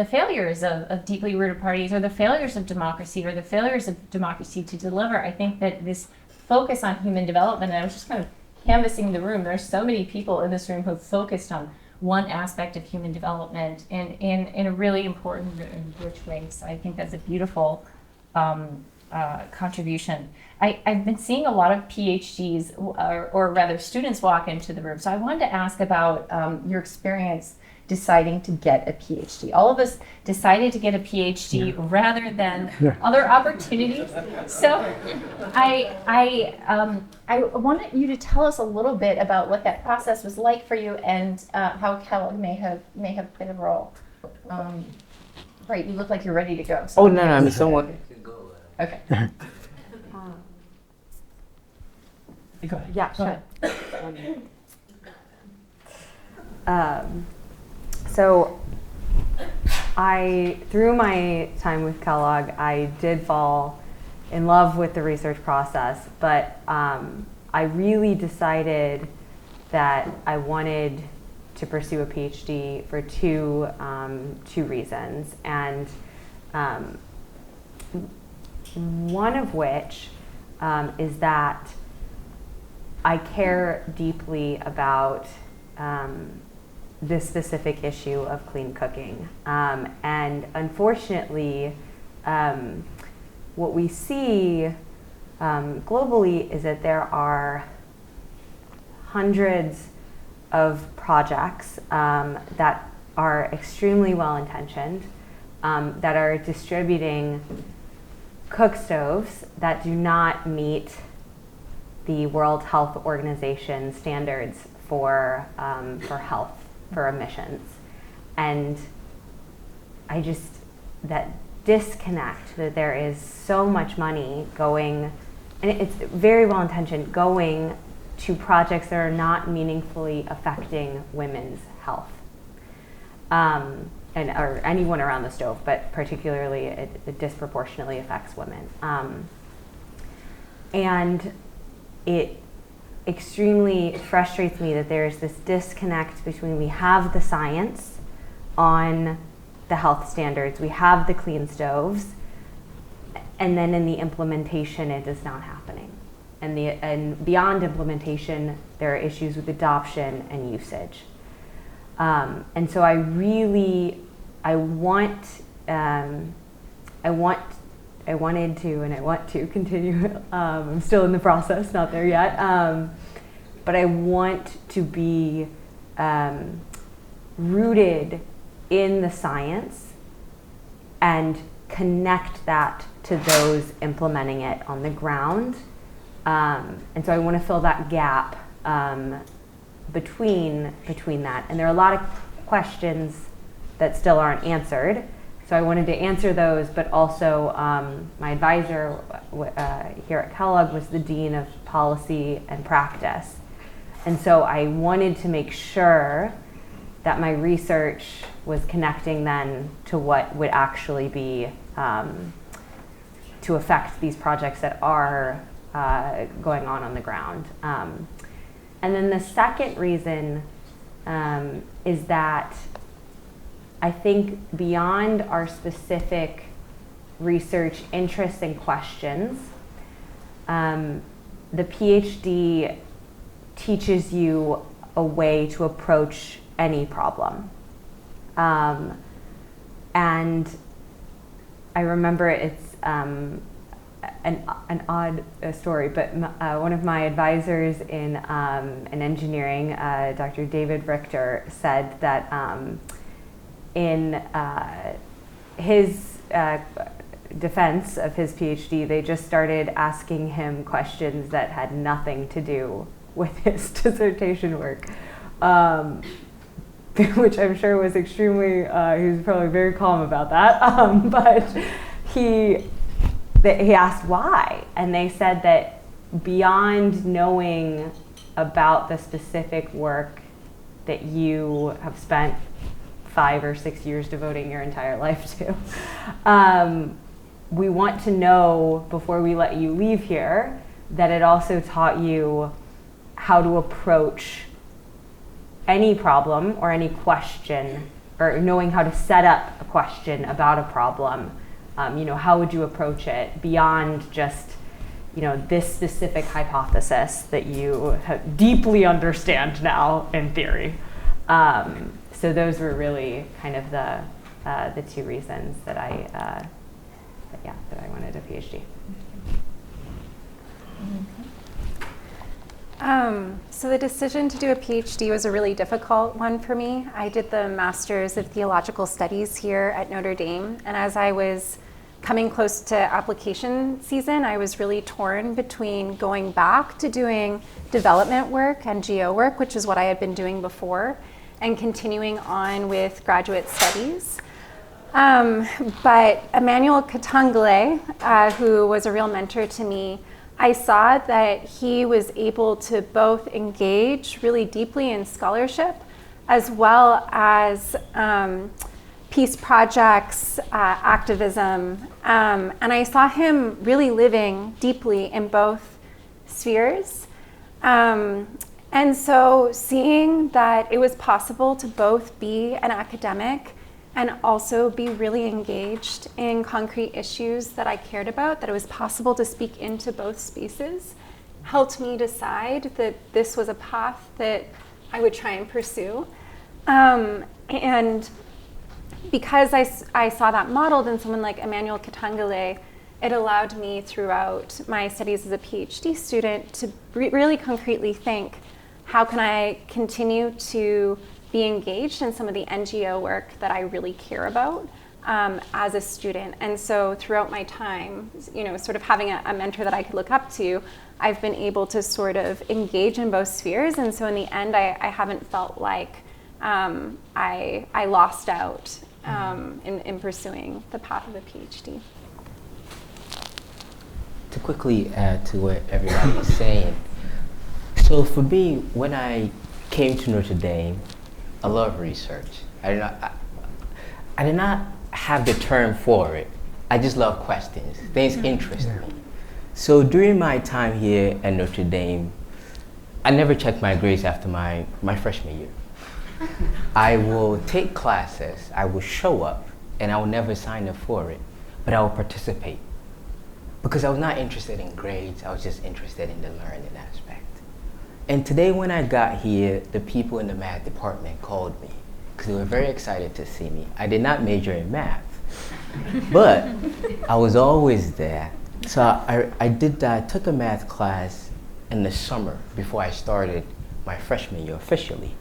failures of deeply rooted parties, or the failures of democracy, or the failures of democracy to deliver, I think that this focus on human development, and I was just kind of canvassing the room, there's so many people in this room who have focused on one aspect of human development in a really important and rich way. So I think that's a beautiful contribution. I've been seeing a lot of PhDs, or rather students, walk into the room. So I wanted to ask about your experience deciding to get a PhD. All of us decided to get a PhD rather than other opportunities. So I wanted you to tell us a little bit about what that process was like for you, and how Kellogg may have played a role. Right, you look like you're ready to go. So no, I mean, someone could go. Okay. Go ahead. Yeah, Go sure. So through my time with Kellogg, I did fall in love with the research process, but I really decided that I wanted to pursue a PhD for two reasons, and one of which is that I care deeply about this specific issue of clean cooking. And unfortunately, what we see globally is that there are hundreds of projects that are extremely well-intentioned, that are distributing cook stoves that do not meet the World Health Organization standards for health, for emissions. And that disconnect, that there is so much money going, and it's very well intentioned, going to projects that are not meaningfully affecting women's health. Or anyone around the stove, but particularly it disproportionately affects women. And it extremely frustrates me that there's this disconnect between we have the science on the health standards, we have the clean stoves, and then in the implementation it is not happening. And beyond implementation, there are issues with adoption and usage. And so I wanted to, and I want to continue. I'm still in the process, not there yet. But I want to be rooted in the science and connect that to those implementing it on the ground. And so I want to fill that gap between that. And there are a lot of questions that still aren't answered. So I wanted to answer those, but also my advisor here at Kellogg was the Dean of Policy and Practice. And so I wanted to make sure that my research was connecting then to what would actually be to affect these projects that are going on the ground. And then the second reason is that I think beyond our specific research interests and questions, the PhD teaches you a way to approach any problem. And I remember it's an odd story, but one of my advisors in engineering, Dr. David Richter, said that in his defense of his PhD, they just started asking him questions that had nothing to do with his dissertation work, which I'm sure was extremely, he was probably very calm about that, but he asked why, and they said that beyond knowing about the specific work that you have spent 5 or 6 years devoting your entire life to, we want to know before we let you leave here that it also taught you how to approach any problem or any question, or knowing how to set up a question about a problem. How would you approach it beyond just, this specific hypothesis that you deeply understand now in theory. So those were really kind of the two reasons that I wanted a PhD. So the decision to do a PhD was a really difficult one for me. I did the Master's of Theological Studies here at Notre Dame, and as I was coming close to application season, I was really torn between going back to doing development work and GO work, which is what I had been doing before, and continuing on with graduate studies. But Emmanuel Katangale, who was a real mentor to me, I saw that he was able to both engage really deeply in scholarship as well as peace projects, activism, and I saw him really living deeply in both spheres. And so seeing that it was possible to both be an academic and also be really engaged in concrete issues that I cared about, that it was possible to speak into both spaces, helped me decide that this was a path that I would try and pursue. And because I saw that modeled in someone like Emmanuel Katangale, it allowed me throughout my studies as a PhD student to really concretely think, how can I continue to be engaged in some of the NGO work that I really care about as a student? And so throughout my time, sort of having a mentor that I could look up to, I've been able to sort of engage in both spheres. And so in the end, I haven't felt like I lost out in pursuing the path of a PhD. To quickly add to what everybody is saying, so for me, when I came to Notre Dame, I love research. I did not have the term for it. I just love questions. Things interest me. So during my time here at Notre Dame, I never checked my grades after my freshman year. I will take classes, I will show up, and I will never sign up for it, but I will participate. Because I was not interested in grades, I was just interested in the learning aspect. And today when I got here, the people in the math department called me because they were very excited to see me. I did not major in math, but I was always there. So I did that, I took a math class in the summer before I started my freshman year officially.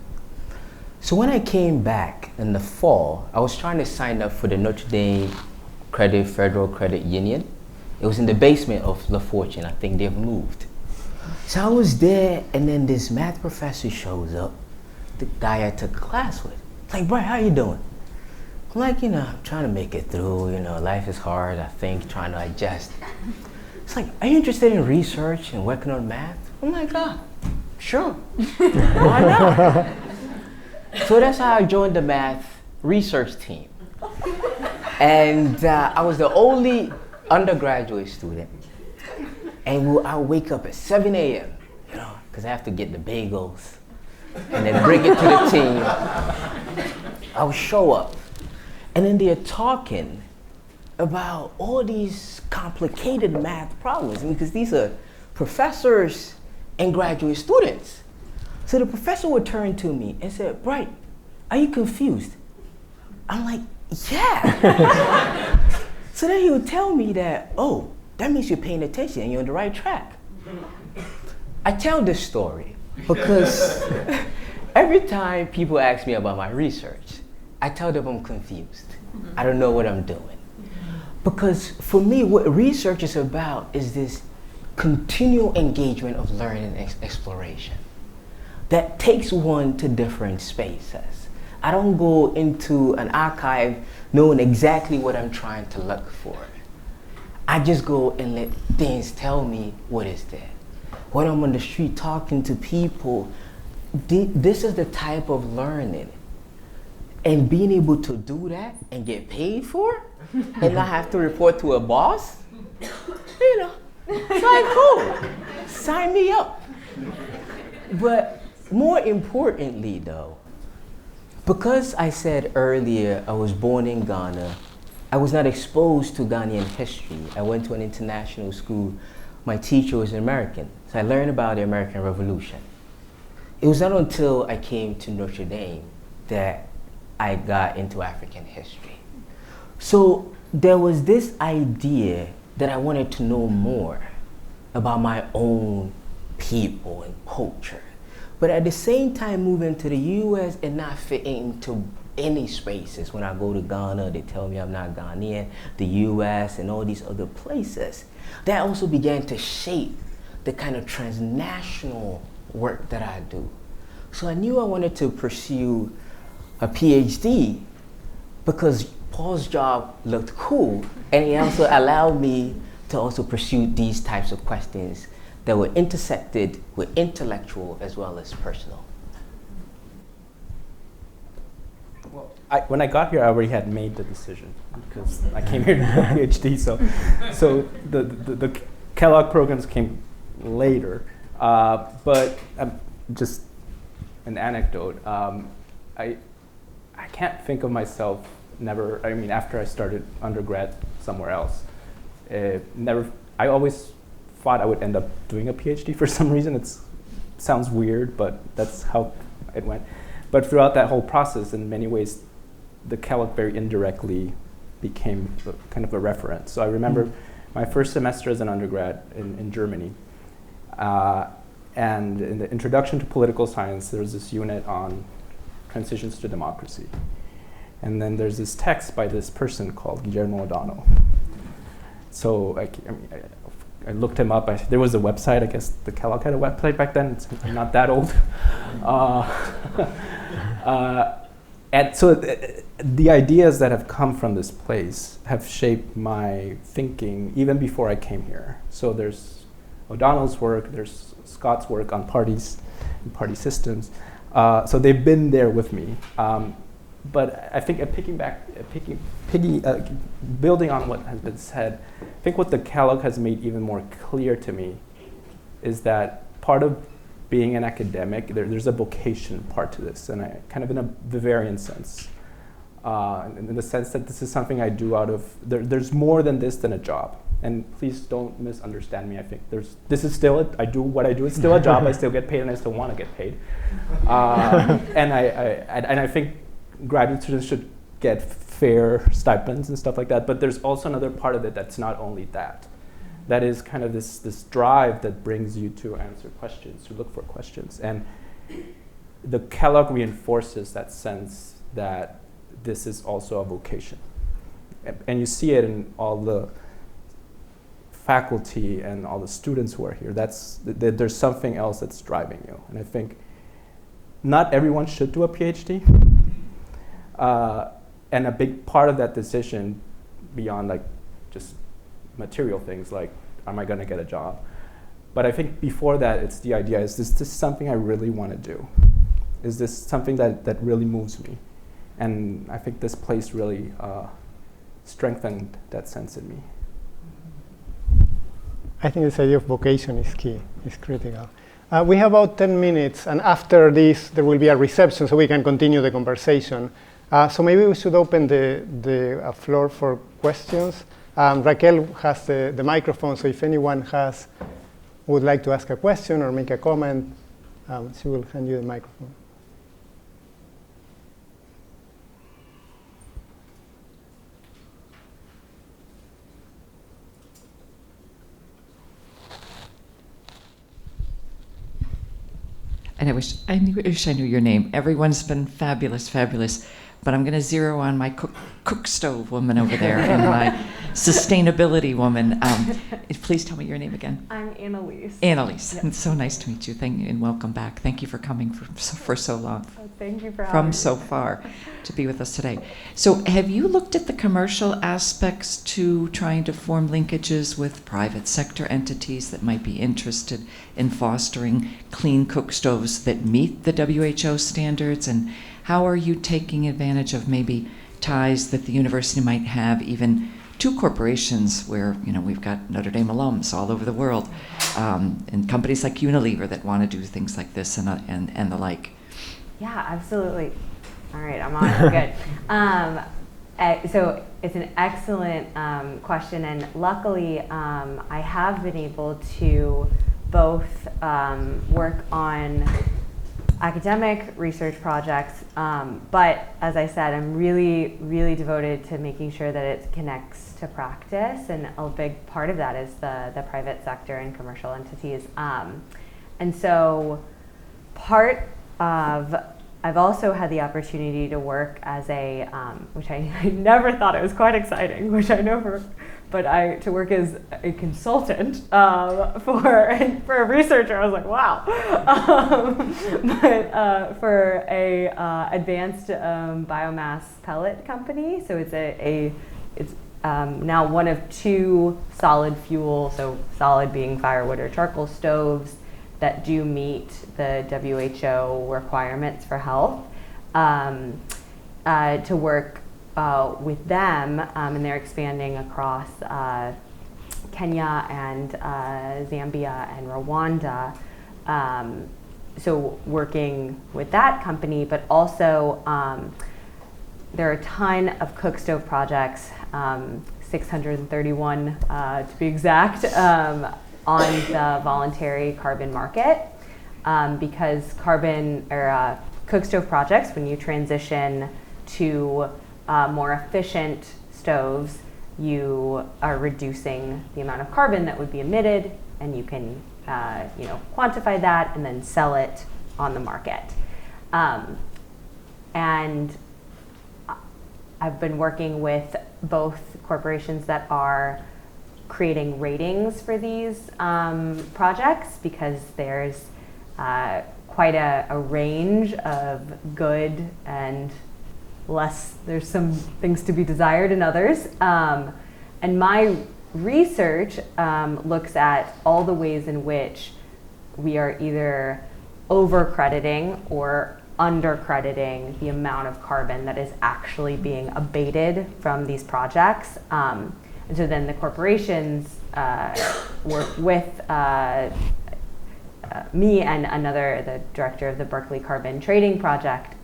So when I came back in the fall, I was trying to sign up for the Notre Dame Federal Credit Union. It was in the basement of La Fortune. I think they've moved. So I was there, and then this math professor shows up, the guy I took class with. Like, Brian, how you doing? I'm like, I'm trying to make it through, life is hard, I think, trying to adjust. It's like, are you interested in research and working on math? I'm like, sure, why not? So that's how I joined the math research team. And I was the only undergraduate student. And I wake up at 7 a.m., because I have to get the bagels and then bring it to the team. I would show up. And then they're talking about all these complicated math problems, because these are professors and graduate students. So the professor would turn to me and say, Bright, are you confused? I'm like, yeah. So then he would tell me that, that means you're paying attention and you're on the right track. I tell this story because every time people ask me about my research, I tell them I'm confused. I don't know what I'm doing. Because for me, what research is about is this continual engagement of learning and exploration that takes one to different spaces. I don't go into an archive knowing exactly what I'm trying to look for. I just go and let things tell me what is there. When I'm on the street talking to people, this is the type of learning. And being able to do that and get paid for it, and not have to report to a boss, it's like, cool, sign me up. But more importantly though, because I said earlier I was born in Ghana, I was not exposed to Ghanaian history. I went to an international school. My teacher was an American, so I learned about the American Revolution. It was not until I came to Notre Dame that I got into African history. So there was this idea that I wanted to know more about my own people and culture. But at the same time, moving to the US and not fitting into any spaces. When I go to Ghana, they tell me I'm not Ghanaian, the US and all these other places. That also began to shape the kind of transnational work that I do. So I knew I wanted to pursue a PhD because Paul's job looked cool, and it also allowed me to also pursue these types of questions that were intersected with intellectual as well as personal. Well, when I got here, I already had made the decision because I came here to do a PhD. So the Kellogg programs came later, but just an anecdote. I can't think of myself never, I mean, after I started undergrad somewhere else, I always thought I would end up doing a PhD for some reason. It sounds weird, but that's how it went. But throughout that whole process, in many ways, the Kellogg very indirectly became kind of a reference. So I remember my first semester as an undergrad in Germany, and in the introduction to political science, there was this unit on transitions to democracy. And then there's this text by this person called Guillermo O'Donnell. So I looked him up. There was a website. I guess the Kellogg had a website back then. I'm not that old. And so the ideas that have come from this place have shaped my thinking even before I came here. So there's O'Donnell's work, there's Scott's work on parties and party systems. So they've been there with me. But I think building on what has been said, I think what the Kellogg has made even more clear to me is that part of being an academic, there's a vocation part to this, and I kind of in a Bavarian sense, in the sense that this is something I do out of, there's more than this than a job. And please don't misunderstand me. I think this is still, I do what I do, it's still a job, I still get paid and I still want to get paid. And I think graduate students should get fair stipends and stuff like that, but there's also another part of it that's not only that. That is kind of this drive that brings you to answer questions, to look for questions. And the Kellogg reinforces that sense that this is also a vocation. And you see it in all the faculty and all the students who are here. There's something else that's driving you. And I think not everyone should do a PhD. And a big part of that decision, beyond like just material things like, am I going to get a job? But I think before that, it's the idea, is this something I really want to do? Is this something that really moves me? And I think this place really strengthened that sense in me. I think this idea of vocation is key, is critical. We have about 10 minutes, and after this, there will be a reception so we can continue the conversation. So maybe we should open the floor for questions. Raquel has the microphone, so if anyone would like to ask a question or make a comment, she will hand you the microphone. And I wish I knew your name. Everyone's been fabulous, fabulous. But I'm going to zero on my cook stove woman over there and my sustainability woman. Please tell me your name again. I'm Annelise. Annelise. Yep. It's so nice to meet you. Thank you and welcome back. Thank you for coming for so long. Oh, thank you for having From me. so far to be with us today. So have you looked at the commercial aspects to trying to form linkages with private sector entities that might be interested in fostering clean cook stoves that meet the WHO standards? And how are you taking advantage of maybe ties that the university might have even to corporations where, we've got Notre Dame alums all over the world, and companies like Unilever that want to do things like this and the like? Yeah, absolutely. All right, I'm on. Good. So it's an excellent question, and luckily I have been able to both work on academic research projects, but as I said, I'm really, really devoted to making sure that it connects to practice, and a big part of that is the private sector and commercial entities. And so I've also had the opportunity to work as a, which I never thought it was quite exciting, which I know to work as a consultant for a researcher. I was like, wow. But for a advanced biomass pellet company, so it's now one of two solid fuel, so solid being firewood or charcoal stoves that do meet the WHO requirements for health, to work with them, and they're expanding across Kenya and Zambia and Rwanda. So working with that company, but also there are a ton of cook stove projects, 631 to be exact, on the voluntary carbon market, because cook stove projects, when you transition to more efficient stoves, you are reducing the amount of carbon that would be emitted, and you can quantify that and then sell it on the market. And I've been working with both corporations that are creating ratings for these projects, because there's quite a range of good and less, there's some things to be desired in others. And my research looks at all the ways in which we are either over-crediting or under-crediting the amount of carbon that is actually being abated from these projects. And so then the corporations work with me and the director of the Berkeley Carbon Trading Project,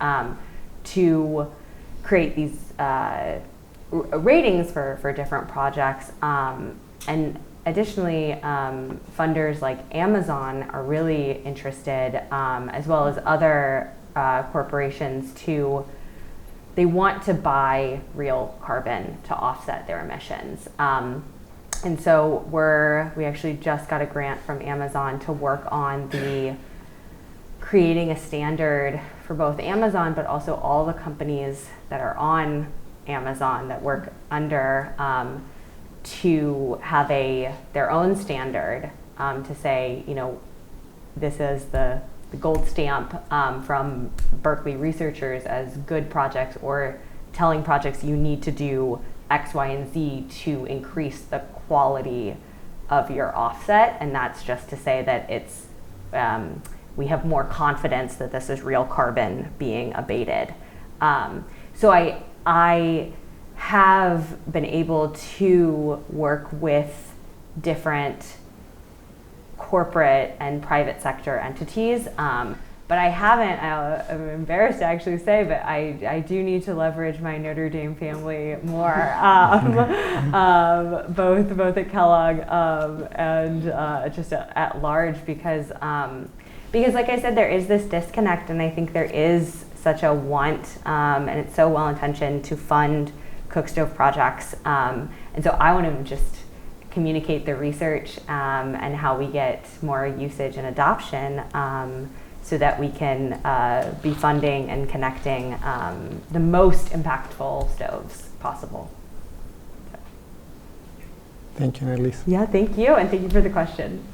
to create these ratings for different projects. And additionally, funders like Amazon are really interested, as well as other corporations, they want to buy real carbon to offset their emissions. And so we actually just got a grant from Amazon to work on creating a standard for both Amazon, but also all the companies that are on Amazon that work under, to have their own standard, to say, this is the gold stamp from Berkeley researchers as good projects, or telling projects you need to do X, Y, and Z to increase the quality of your offset. And that's just to say that it's we have more confidence that this is real carbon being abated. So I have been able to work with different corporate and private sector entities, but I haven't, I'm embarrassed to actually say, but I do need to leverage my Notre Dame family more, both at Kellogg and just at large, because like I said, there is this disconnect, and I think there is such a want, and it's so well-intentioned to fund cook stove projects, and so I want to just communicate the research and how we get more usage and adoption, so that we can be funding and connecting the most impactful stoves possible. Thank you, Annelise. Yeah, thank you, and thank you for the question.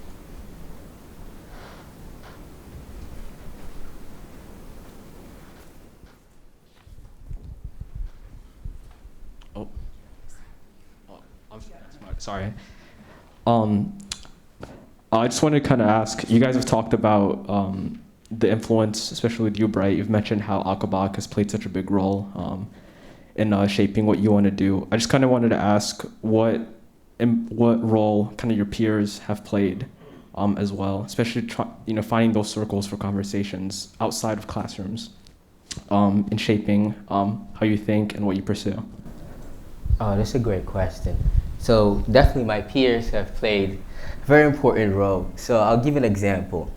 Sorry. I just wanted to kind of ask, you guys have talked about the influence, especially with you, Bright. You've mentioned how Akabak has played such a big role in shaping what you want to do. I just kind of wanted to ask what role kind of your peers have played as well, especially finding those circles for conversations outside of classrooms in shaping how you think and what you pursue. Oh, that's a great question. So definitely my peers have played a very important role. So I'll give an example.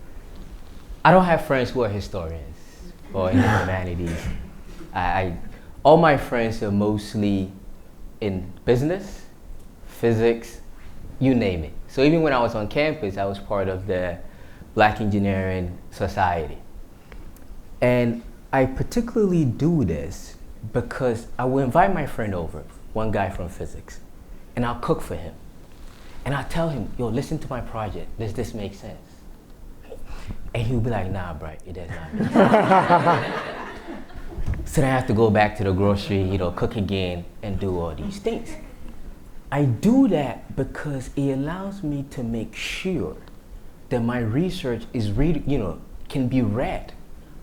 I don't have friends who are historians or in the humanities. All my friends are mostly in business, physics, you name it. So even when I was on campus, I was part of the Black Engineering Society. And I particularly do this because I will invite my friend over, one guy from physics, and I'll cook for him. And I'll tell him, yo, listen to my project. Does this make sense? And he'll be like, nah, Bright, it does not make sense. So then I have to go back to the grocery, cook again and do all these things. I do that because it allows me to make sure that my research is really, can be read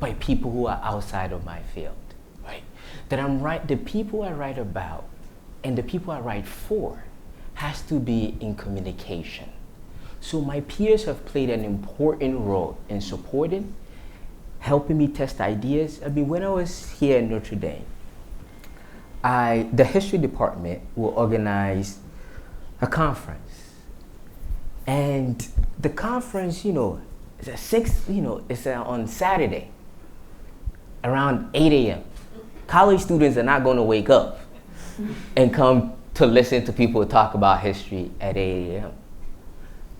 by people who are outside of my field, right? That the people I write about and the people I write for has to be in communication. So my peers have played an important role in supporting, helping me test ideas. I mean, when I was here at Notre Dame, the history department will organize a conference. And the conference, it's on Saturday around 8 a.m. College students are not going to wake up and come to listen to people talk about history at 8 a.m.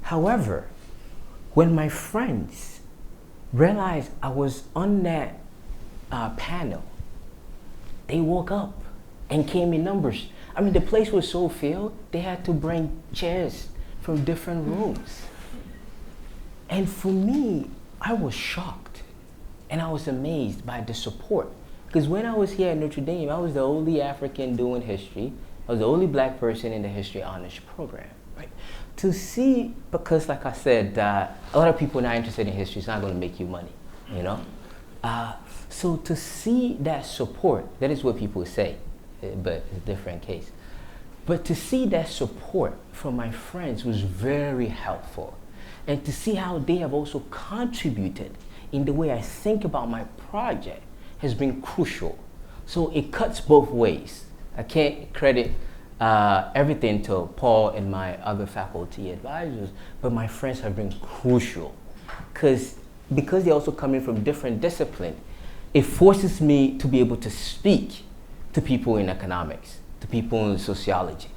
However, when my friends realized I was on that panel, they woke up and came in numbers. I mean, the place was so filled, they had to bring chairs from different rooms. And for me, I was shocked and I was amazed by the support. Because when I was here at Notre Dame, I was the only African doing history. I was the only black person in the history honors program, right? To see, because like I said, a lot of people not interested in history, it's not going to make you money, So to see that support, that is what people say, but it's a different case. But to see that support from my friends was very helpful. And to see how they have also contributed in the way I think about my project has been crucial. So it cuts both ways. I can't credit everything to Paul and my other faculty advisors, but my friends have been crucial. Because they're also coming from different disciplines, it forces me to be able to speak to people in economics, to people in sociology,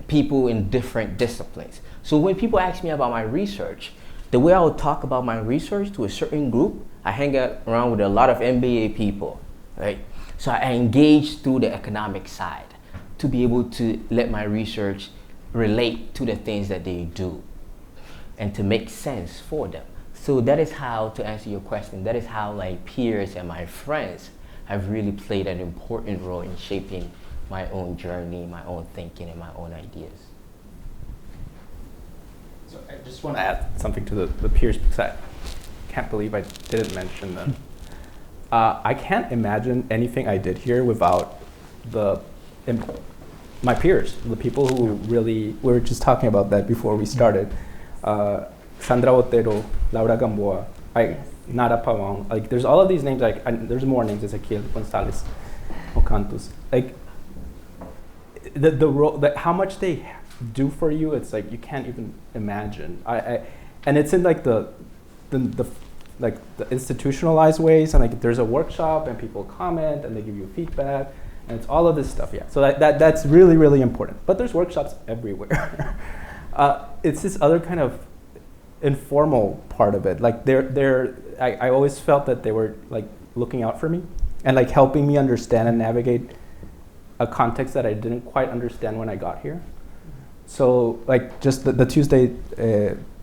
people in different disciplines. So when people ask me about my research, the way I would talk about my research to a certain group, I hang out around with a lot of MBA people, right? So I engage through the economic side to be able to let my research relate to the things that they do and to make sense for them. So that is how, to answer your question, that is how my peers and my friends have really played an important role in shaping my own journey, my own thinking, and my own ideas. So I just want to add something to the peers, because I can't believe I didn't mention them. I can't imagine anything I did here without my peers, the people who really, we were just talking about that before we started. Sandra Otero, Laura Gamboa, Nara Pawang, like there's all of these names, there's more names, Ezequiel Gonzalez, Ocantus. Like the role, how much they do for you, it's like you can't even imagine. And it's in like the institutionalized ways, and like there's a workshop and people comment and they give you feedback, and it's all of this stuff. Yeah, so that's really, really important. But there's workshops everywhere. It's this other kind of informal part of it. Like I always felt that they were like looking out for me and like helping me understand and navigate a context that I didn't quite understand when I got here. So like just the Tuesday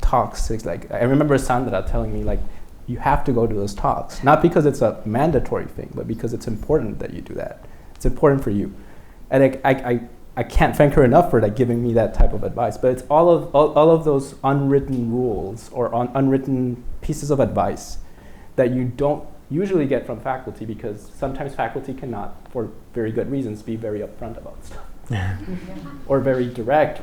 talks, it's like I remember Sandra telling me like, you have to go to those talks, not because it's a mandatory thing, but because it's important that you do that. It's important for you. And I can't thank her enough for like giving me that type of advice. But it's all of those unwritten rules or unwritten pieces of advice that you don't usually get from faculty, because sometimes faculty cannot, for very good reasons, be very upfront about stuff. Or very direct,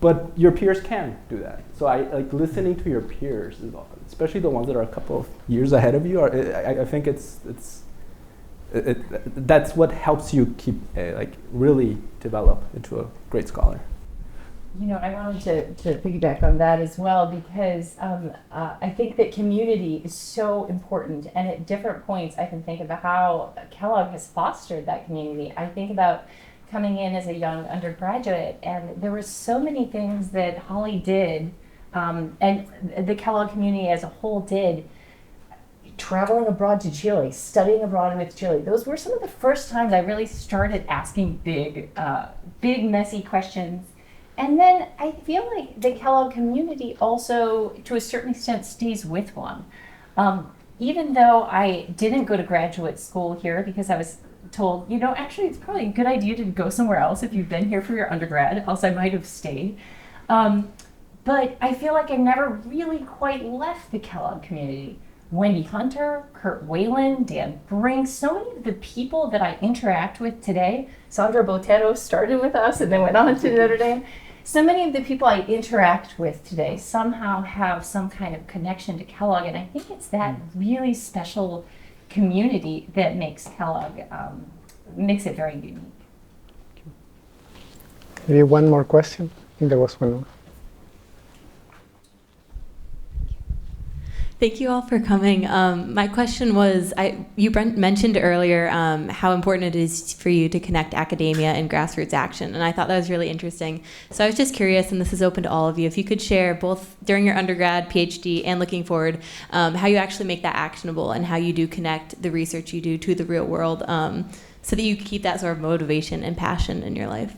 but your peers can do that. So I like listening to your peers, especially the ones that are a couple of years ahead of you. I think that's what helps you keep like really develop into a great scholar. I wanted to piggyback on that as well, because I think that community is so important, and at different points I can think about how Kellogg has fostered that community. I think about coming in as a young undergraduate, and there were so many things that Holly did, and the Kellogg community as a whole did. Traveling abroad to Chile, studying abroad with Chile. Those were some of the first times I really started asking big, messy questions. And then I feel like the Kellogg community also, to a certain extent, stays with one. Even though I didn't go to graduate school here because I was told, actually it's probably a good idea to go somewhere else if you've been here for your undergrad, else I might have stayed. But I feel like I never really quite left the Kellogg community. Wendy Hunter, Kurt Whalen, Dan Brink, so many of the people that I interact with today. Sandra Botero started with us and then went on to Notre Dame. So many of the people I interact with today somehow have some kind of connection to Kellogg, and I think it's that really special community that makes Kellogg, makes it very unique. Maybe one more question. I think there was one more. Thank you all for coming. My question was, you mentioned earlier how important it is for you to connect academia and grassroots action, and I thought that was really interesting. So I was just curious, and this is open to all of you, if you could share both during your undergrad, PhD, and looking forward, how you actually make that actionable and how you do connect the research you do to the real world so that you keep that sort of motivation and passion in your life.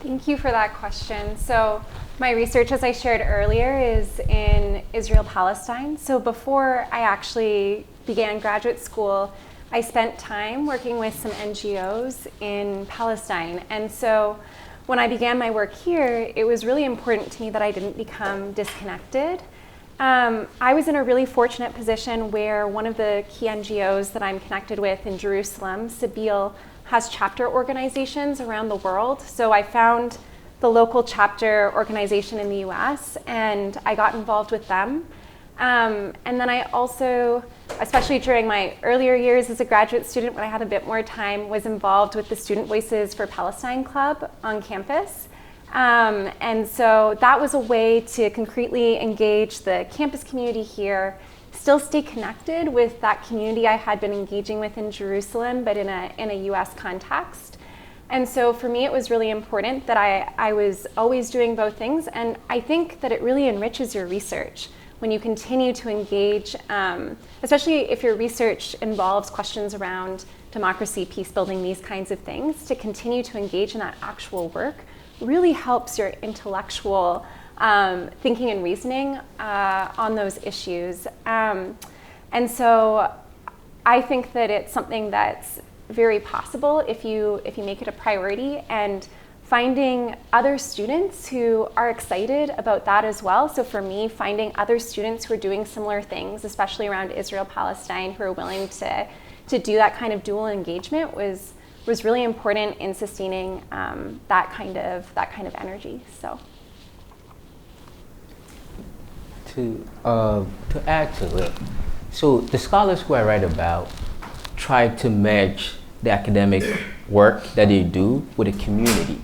Thank you for that question. So my research, as I shared earlier, is in Israel-Palestine. So before I actually began graduate school, I spent time working with some NGOs in Palestine. And so when I began my work here, it was really important to me that I didn't become disconnected. I was in a really fortunate position where one of the key NGOs that I'm connected with in Jerusalem, Sabil, has chapter organizations around the world. So I found the local chapter organization in the US and I got involved with them. And then I also, especially during my earlier years as a graduate student when I had a bit more time, was involved with the Student Voices for Palestine Club on campus. And so that was a way to concretely engage the campus community here, still stay connected with that community I had been engaging with in Jerusalem, but in a US context. And so for me, it was really important that I was always doing both things. And I think that it really enriches your research when you continue to engage, especially if your research involves questions around democracy, peace building, these kinds of things, to continue to engage in that actual work really helps your intellectual thinking and reasoning on those issues. And so I think that it's something that's very possible if you make it a priority, and finding other students who are excited about that as well. So for me, finding other students who are doing similar things, especially around Israel-Palestine, who are willing to do that kind of dual engagement was really important in sustaining that kind of energy. So. To add to it, so the scholars who I write about try to match the academic work that they do with the community.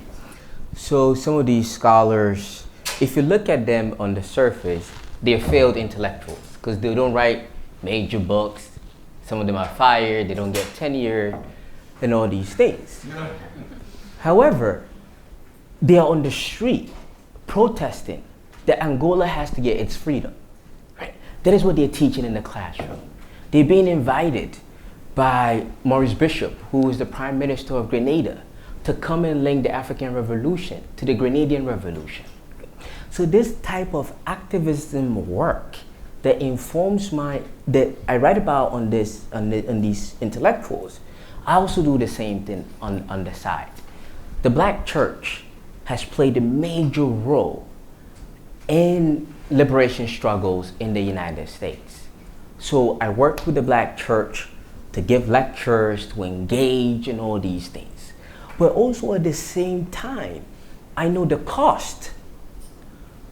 So some of these scholars, if you look at them on the surface, they're failed intellectuals because they don't write major books. Some of them are fired, they don't get tenure, and all these things. However, they are on the street protesting that Angola has to get its freedom. Right? That is what they're teaching in the classroom. They're being invited by Maurice Bishop, who is the Prime Minister of Grenada, to come and link the African Revolution to the Grenadian Revolution. So this type of activism work that informs that I write about on these intellectuals, I also do the same thing on the side. The Black church has played a major role in liberation struggles in the United States. So I worked with the Black church to give lectures, to engage in all these things. But also at the same time, I know the cost.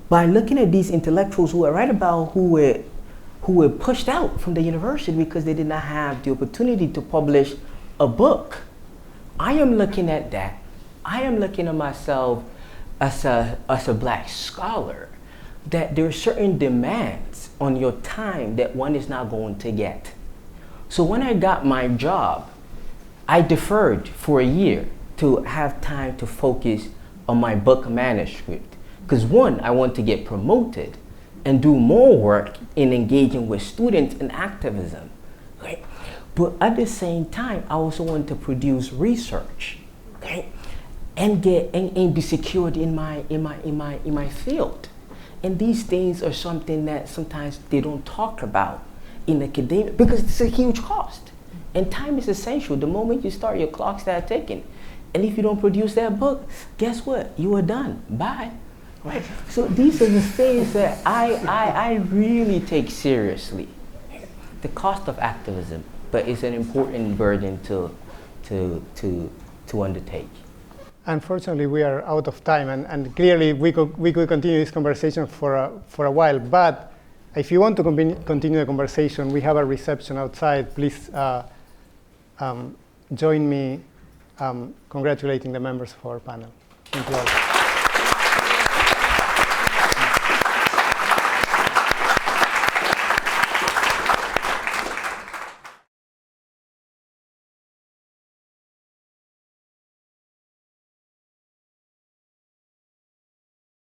By looking at these intellectuals who I write about who were pushed out from the university because they did not have the opportunity to publish a book. I am looking at that. I am looking at myself as a Black scholar, that there are certain demands on your time that one is not going to get. So when I got my job, I deferred for a year to have time to focus on my book manuscript. Because one, I want to get promoted and do more work in engaging with students in activism. Right? But at the same time, I also want to produce research, okay? And be secured in my field. And these things are something that sometimes they don't talk about in academia because it's a huge cost. And time is essential. The moment you start, your clock starts ticking. And if you don't produce that book, guess what? You are done. Bye. Right? So these are the things that I really take seriously. The cost of activism, but it's an important burden to undertake. Unfortunately, we are out of time, and clearly we could continue this conversation for a while. But if you want to continue the conversation, we have a reception outside. Please join me congratulating the members of our panel. Thank you all.